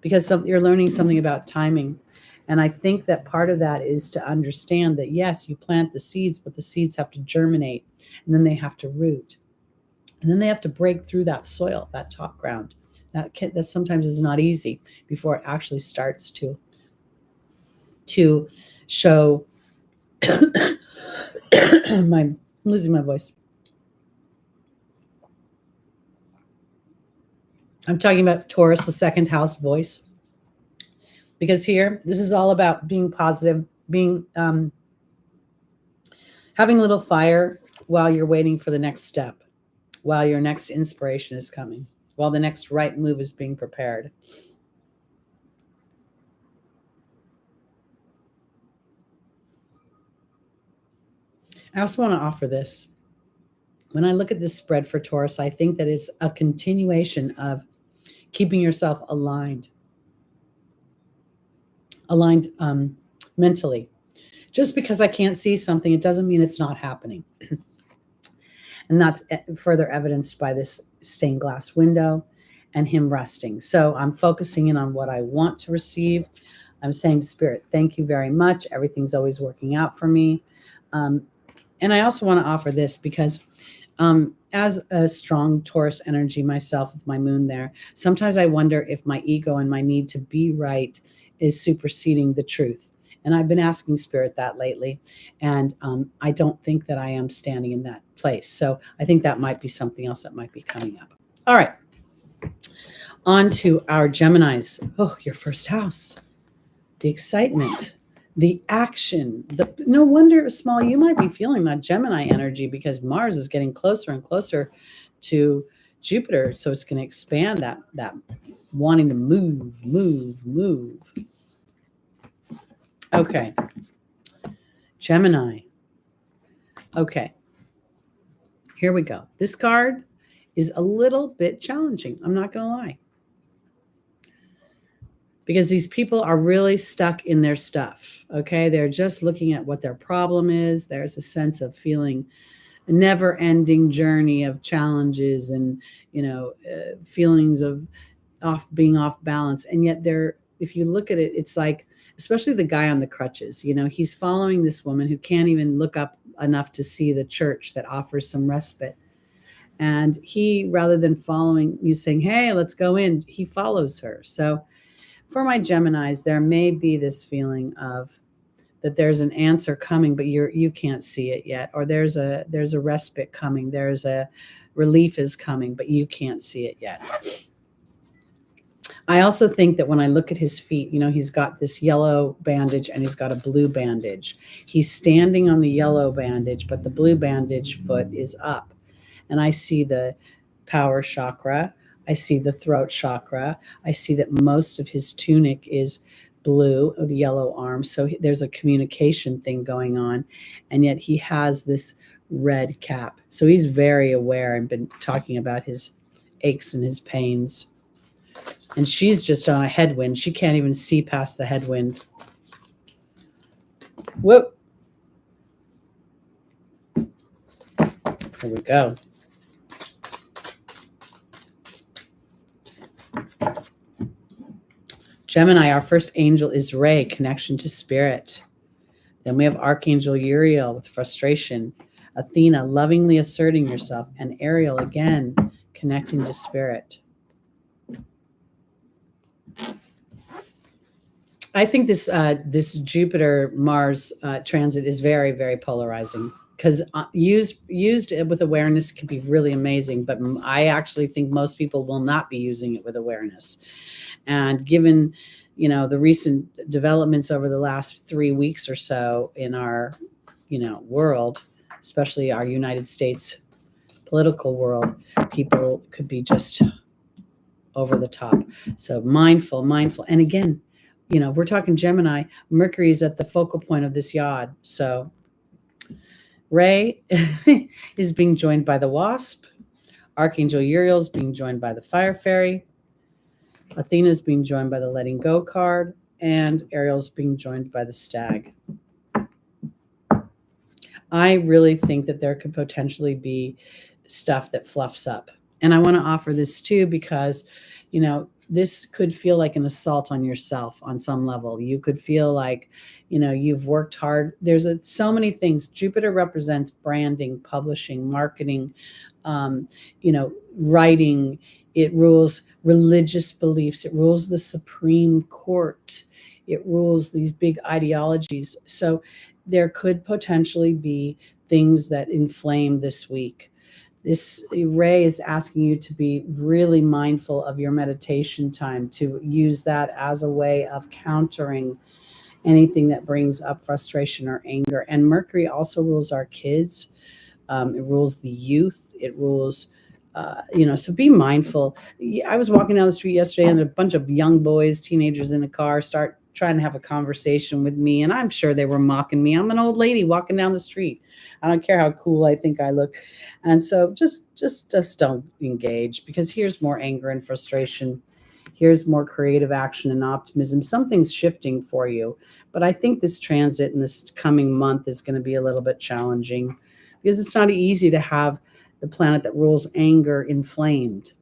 because you're learning something about timing. And I think that part of that is to understand that, yes, you plant the seeds, but the seeds have to germinate, and then they have to root, and then they have to break through that soil, that top ground. That sometimes is not easy before it actually starts to show I'm losing my voice. I'm talking about Taurus, the second house voice, because here, this is all about being positive, being having a little fire while you're waiting for the next step, while your next inspiration is coming, while the next right move is being prepared. I also want to offer this. When I look at this spread for Taurus, I think that it's a continuation of keeping yourself aligned mentally. Just because I can't see something, it doesn't mean it's not happening. And that's further evidenced by this stained glass window and him resting. So I'm focusing in on what I want to receive. I'm saying to Spirit, thank you very much. Everything's always working out for me. And I also want to offer this because as a strong Taurus energy myself with my moon there, sometimes I wonder if my ego and my need to be right is superseding the truth. And I've been asking Spirit that lately. And I don't think that I am standing in that place. So I think that might be something else that might be coming up. All right. On to our Geminis. Oh, your first house. The excitement, the action. No wonder, Small, you might be feeling that Gemini energy because Mars is getting closer and closer to Jupiter. So it's going to expand that wanting to move. Okay. Gemini. Okay. Here we go. This card is a little bit challenging. I'm not going to lie. Because these people are really stuck in their stuff. Okay. They're just looking at what their problem is. There's a sense of feeling a never ending journey of challenges and, feelings of being off balance. And yet if you look at it, it's like, especially the guy on the crutches, he's following this woman who can't even look up enough to see the church that offers some respite. And he, rather than following you saying, hey, let's go in, he follows her. So for my Geminis, there may be this feeling of that there's an answer coming, but you can't see it yet. Or there's a respite coming. There's a relief is coming, but you can't see it yet. I also think that when I look at his feet, he's got this yellow bandage and he's got a blue bandage. He's standing on the yellow bandage, but the blue bandage foot is up. And I see the power chakra. I see the throat chakra. I see that most of his tunic is blue with yellow arms. So there's a communication thing going on. And yet he has this red cap. So he's very aware and been talking about his aches and his pains. And she's just on a headwind. She can't even see past the headwind. Whoop. Here we go. Gemini, our first angel is Ray, connection to spirit. Then we have Archangel Uriel with frustration. Athena, lovingly asserting yourself. And Ariel, again, connecting to spirit. I think this Jupiter-Mars transit is very, very polarizing because used with awareness can be really amazing, but I actually think most people will not be using it with awareness. And given, the recent developments over the last 3 weeks or so in our, world, especially our United States political world, people could be just over the top. So mindful. And again, we're talking Gemini. Mercury is at the focal point of this yod. So Ray is being joined by the Wasp. Archangel Uriel is being joined by the Fire Fairy. Athena is being joined by the Letting Go card. And Ariel is being joined by the Stag. I really think that there could potentially be stuff that fluffs up. And I want to offer this too because, this could feel like an assault on yourself on some level. You could feel like, you've worked hard. There's so many things. Jupiter represents branding, publishing, marketing, writing. It rules religious beliefs. It rules the Supreme Court. It rules these big ideologies. So there could potentially be things that inflame this week. This ray is asking you to be really mindful of your meditation time, to use that as a way of countering anything that brings up frustration or anger. And Mercury also rules our kids. It rules the youth. It rules, so be mindful. I was walking down the street yesterday and a bunch of young boys, teenagers in a car start trying to have a conversation with me. And I'm sure they were mocking me. I'm an old lady walking down the street. I don't care how cool I think I look. And so just don't engage, because here's more anger and frustration. Here's more creative action and optimism. Something's shifting for you. But I think this transit in this coming month is going to be a little bit challenging, because it's not easy to have the planet that rules anger inflamed,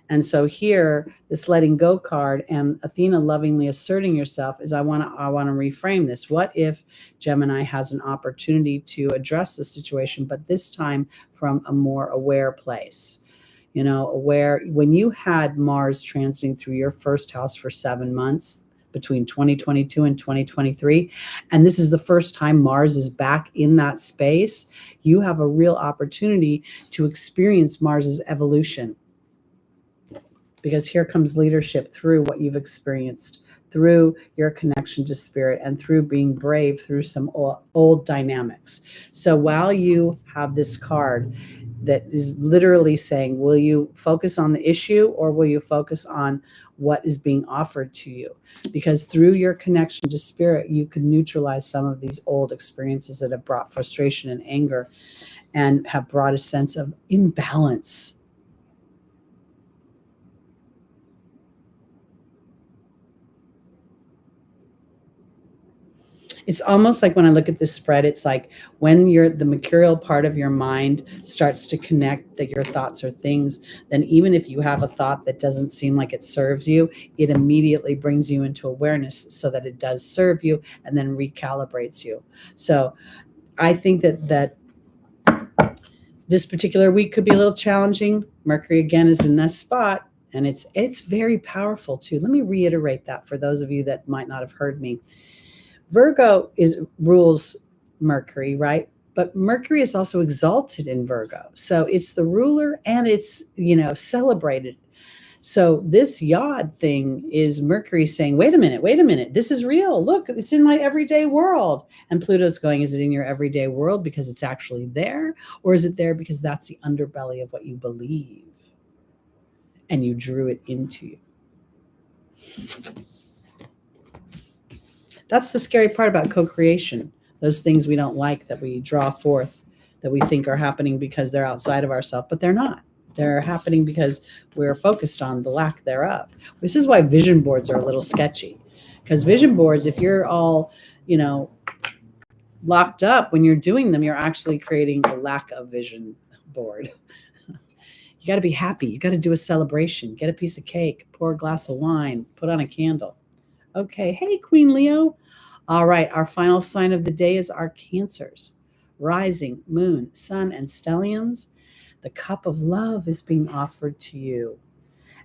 And so here, this letting go card and Athena lovingly asserting yourself is, I want to reframe this. What if Gemini has an opportunity to address the situation, but this time from a more aware place? Aware. When you had Mars transiting through your first house for 7 months between 2022 and 2023, and this is the first time Mars is back in that space, you have a real opportunity to experience Mars's evolution. Because here comes leadership through what you've experienced, through your connection to spirit, and through being brave through some old dynamics. So while you have this card that is literally saying, will you focus on the issue or will you focus on what is being offered to you? Because through your connection to spirit, you can neutralize some of these old experiences that have brought frustration and anger and have brought a sense of imbalance. It's almost like when I look at this spread, it's like when the mercurial part of your mind starts to connect that your thoughts are things, then even if you have a thought that doesn't seem like it serves you, it immediately brings you into awareness so that it does serve you and then recalibrates you. So I think that this particular week could be a little challenging. Mercury again is in that spot, and it's very powerful too. Let me reiterate that for those of you that might not have heard me. Virgo rules Mercury, right? But Mercury is also exalted in Virgo. So it's the ruler and it's, celebrated. So this yod thing is Mercury saying, wait a minute, this is real. Look, it's in my everyday world. And Pluto's going, is it in your everyday world because it's actually there? Or is it there because that's the underbelly of what you believe? And you drew it into you. That's the scary part about co-creation. Those things we don't like that we draw forth, that we think are happening because they're outside of ourselves, but they're not. They're happening because we're focused on the lack thereof. This is why vision boards are a little sketchy. Because vision boards, if you're all, locked up when you're doing them, you're actually creating a lack of vision board. You got to be happy. You got to do a celebration. Get a piece of cake, pour a glass of wine, put on a candle. Okay. Hey, Queen Leo. All right. Our final sign of the day is our Cancers. Rising, moon, sun, and stelliums. The cup of love is being offered to you.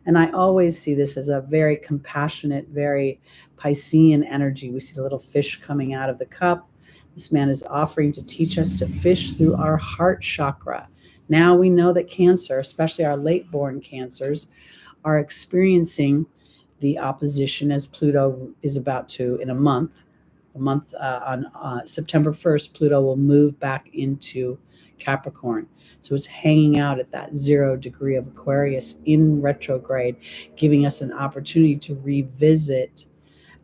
And I always see this as a very compassionate, very Piscean energy. We see the little fish coming out of the cup. This man is offering to teach us to fish through our heart chakra. Now we know that Cancer, especially our late-born Cancers, are experiencing the opposition as Pluto is about to, in a month on September 1st, Pluto will move back into Capricorn. So it's hanging out at that 0 degree of Aquarius in retrograde, giving us an opportunity to revisit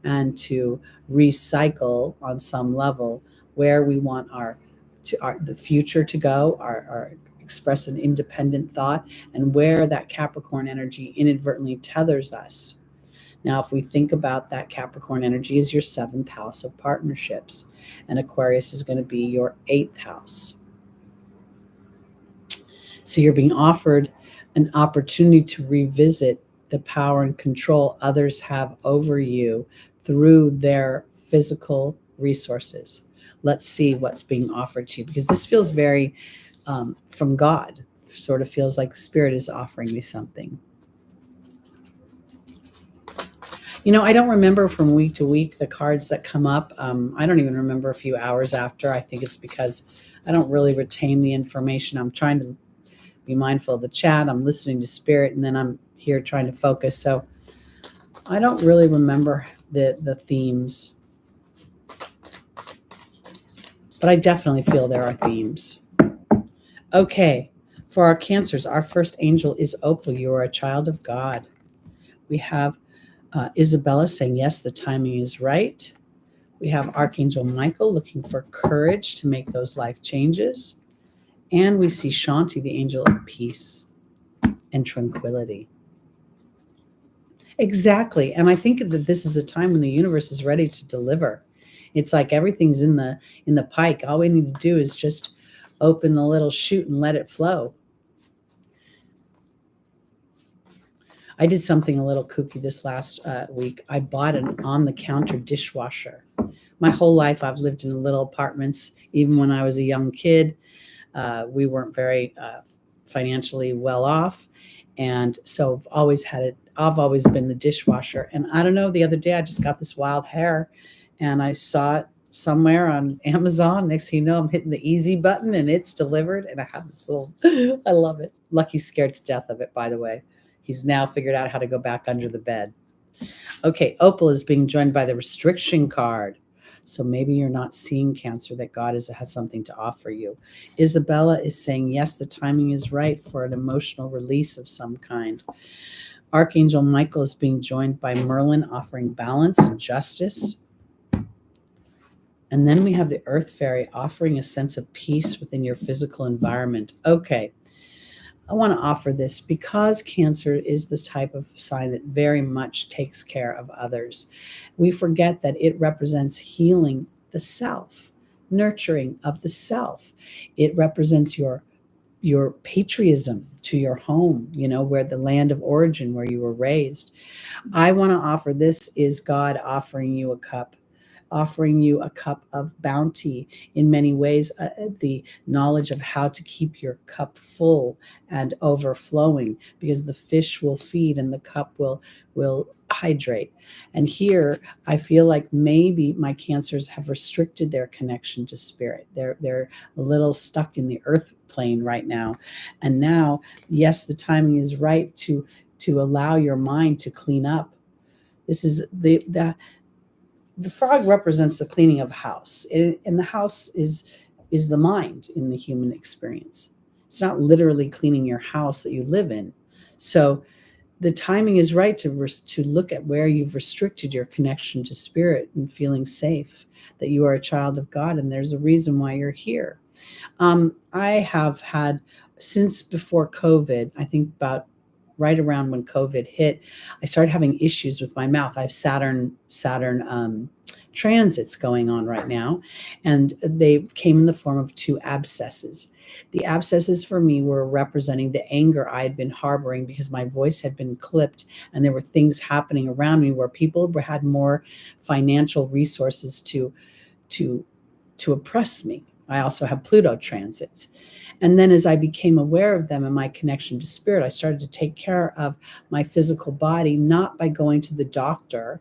and to recycle on some level where we want the future to go, our express an independent thought, and where that Capricorn energy inadvertently tethers us. Now, if we think about that Capricorn energy as your 7th house of partnerships, and Aquarius is going to be your 8th house. So you're being offered an opportunity to revisit the power and control others have over you through their physical resources. Let's see what's being offered to you, because this feels very from God. Sort of feels like Spirit is offering me something. I don't remember from week to week the cards that come up. I don't even remember a few hours after. I think it's because I don't really retain the information. I'm trying to be mindful of the chat. I'm listening to spirit, and then I'm here trying to focus. So I don't really remember the themes, but I definitely feel there are themes. Okay, for our Cancers, our first angel is Opal. You are a child of God. We have Isabella saying, yes, the timing is right. We have Archangel Michael looking for courage to make those life changes. And we see Shanti, the angel of peace and tranquility. Exactly. And I think that this is a time when the universe is ready to deliver. It's like everything's in the pike. All we need to do is just open the little chute and let it flow. I did something a little kooky this last week. I bought an on-the-counter dishwasher. My whole life, I've lived in little apartments. Even when I was a young kid, we weren't very financially well off. And so I've always had it. I've always been the dishwasher. And I don't know, the other day I just got this wild hair and I saw it somewhere on Amazon. Next thing you know, I'm hitting the easy button and it's delivered. And I have this little, I love it. Lucky's scared to death of it, by the way. He's now figured out how to go back under the bed. Okay, Opal is being joined by the restriction card. So maybe you're not seeing, Cancer, that God has something to offer you. Isabella is saying, yes, the timing is right for an emotional release of some kind. Archangel Michael is being joined by Merlin, offering balance and justice. And then we have the Earth Fairy offering a sense of peace within your physical environment. Okay, I want to offer this because Cancer is this type of sign that very much takes care of others. We forget that it represents healing the self, nurturing of the self. It represents your patriotism to your home, where the land of origin, where you were raised. I want to offer, this is God offering you a cup of bounty in many ways, the knowledge of how to keep your cup full and overflowing, because the fish will feed and the cup will hydrate. And here I feel like maybe my Cancers have restricted their connection to spirit. They're a little stuck in the earth plane right now. And now, yes, the timing is right to allow your mind to clean up. This is the frog represents the cleaning of a house, and the house is the mind in the human experience. It's not literally cleaning your house that you live in. So the timing is right to look at where you've restricted your connection to spirit and feeling safe, that you are a child of God, and there's a reason why you're here. I have had, since before COVID, I think about right around when COVID hit, I started having issues with my mouth. I have Saturn transits going on right now, and they came in the form of 2 abscesses. The abscesses for me were representing the anger I had been harboring because my voice had been clipped, and there were things happening around me where people had more financial resources to oppress me. I also have Pluto transits. And then as I became aware of them and my connection to spirit, I started to take care of my physical body, not by going to the doctor,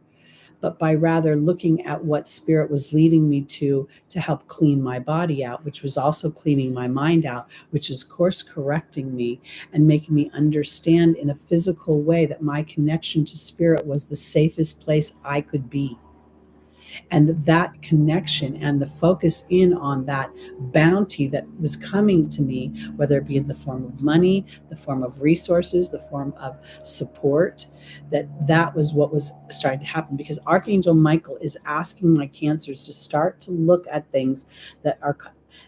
but by rather looking at what spirit was leading me to help clean my body out, which was also cleaning my mind out, which is course correcting me and making me understand in a physical way that my connection to spirit was the safest place I could be. And that connection and the focus in on that bounty that was coming to me, whether it be in the form of money, the form of resources, the form of support, that was what was starting to happen, because Archangel Michael is asking my Cancers to start to look at things that are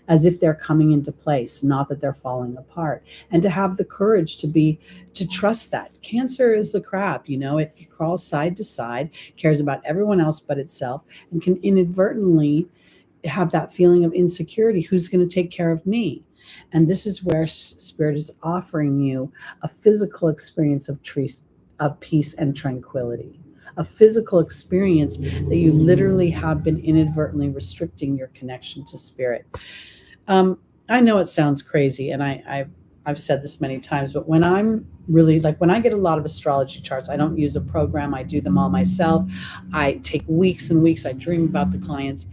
as if they're coming into place, not that they're falling apart, and to have the courage to trust that. Cancer is the crab, it crawls side to side, cares about everyone else but itself, and can inadvertently have that feeling of insecurity. Who's going to take care of me? And this is where spirit is offering you a physical experience of peace and tranquility, a physical experience that you literally have been inadvertently restricting your connection to spirit. I know it sounds crazy, and I I've said this many times, but when I'm really like, when I get a lot of astrology charts, I don't use a program. I do them all myself. I take weeks and weeks. I dream about the clients.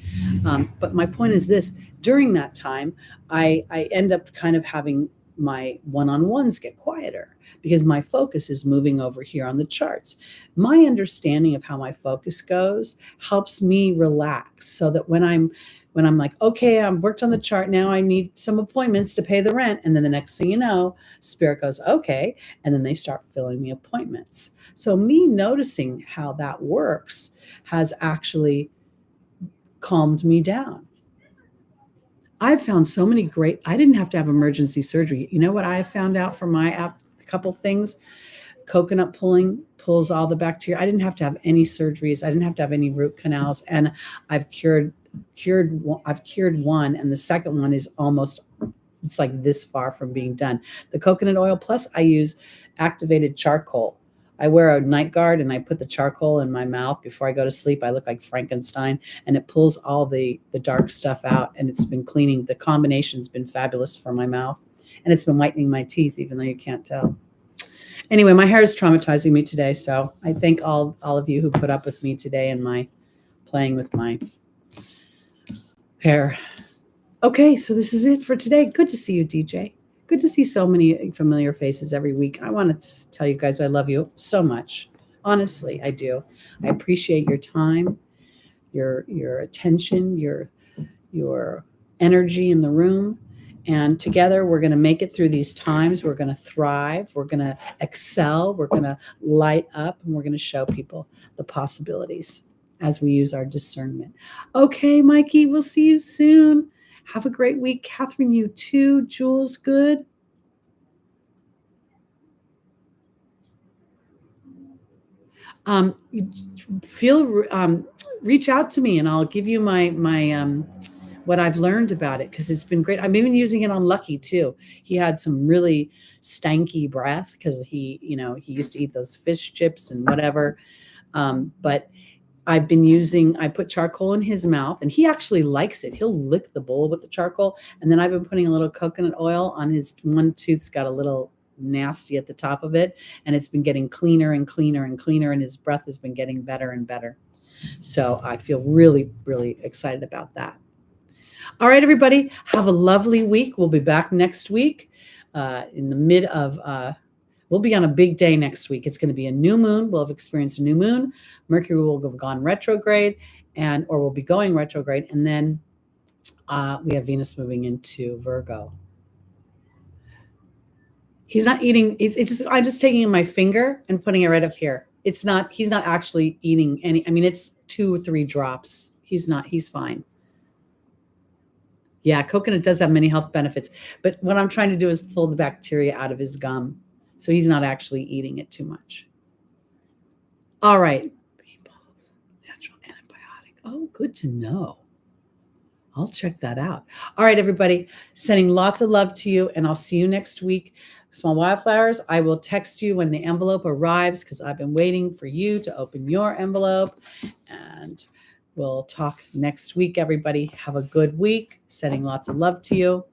But my point is this, during that time, I end up kind of having my one-on-ones get quieter because my focus is moving over here on the charts. My understanding of how my focus goes helps me relax so that when I'm like, okay, I've worked on the chart, now I need some appointments to pay the rent. And then the next thing you know, Spirit goes, okay. And then they start filling me appointments. So me noticing how that works has actually calmed me down. I've found so many I didn't have to have emergency surgery. You know what I found out from my app? A couple things. Coconut pulling pulls all the bacteria. I didn't have to have any surgeries. I didn't have to have any root canals. And I've cured one, and the second one is almost, it's like this far from being done. The coconut oil, plus I use activated charcoal. I wear a night guard and I put the charcoal in my mouth before I go to sleep. I look like Frankenstein, and it pulls all the dark stuff out, and it's been cleaning. The combination's been fabulous for my mouth, and it's been whitening my teeth, even though you can't tell. Anyway, my hair is traumatizing me today, so I thank all of you who put up with me today and my playing with my hair. Okay, so this is it for today. Good to see you, DJ. Good to see so many familiar faces every week. I want to tell you guys I love you so much. Honestly, I do. I appreciate your time, your attention, your energy in the room. And together we're going to make it through these times. We're going to thrive. We're going to excel. We're going to light up, and we're going to show people the possibilities as we use our discernment. Okay, Mikey, we'll see you soon. Have a great week. Catherine, you too. Jules, good. Reach out to me and I'll give you my what I've learned about it, because it's been great. I'm even using it on Lucky too. He had some really stanky breath because he used to eat those fish chips and whatever. But I put charcoal in his mouth, and he actually likes it. He'll lick the bowl with the charcoal. And then I've been putting a little coconut oil on his one tooth's got a little nasty at the top of it. And it's been getting cleaner and cleaner and cleaner. And his breath has been getting better and better. So I feel really, really excited about that. All right, everybody, have a lovely week. We'll be back next week in the mid of we'll be on a big day next week. It's going to be a new moon. We'll have experienced a new moon. Mercury will have gone retrograde, or will be going retrograde. And then we have Venus moving into Virgo. He's not eating. I'm just taking my finger and putting it right up here. He's not actually eating any. I mean, it's 2 or 3 drops. He's fine. Yeah, coconut does have many health benefits. But what I'm trying to do is pull the bacteria out of his gum. So he's not actually eating it too much. All right. Natural antibiotic. Oh, good to know. I'll check that out. All right, everybody. Sending lots of love to you, and I'll see you next week. Small Wildflowers, I will text you when the envelope arrives, because I've been waiting for you to open your envelope. And we'll talk next week, everybody. Have a good week. Sending lots of love to you.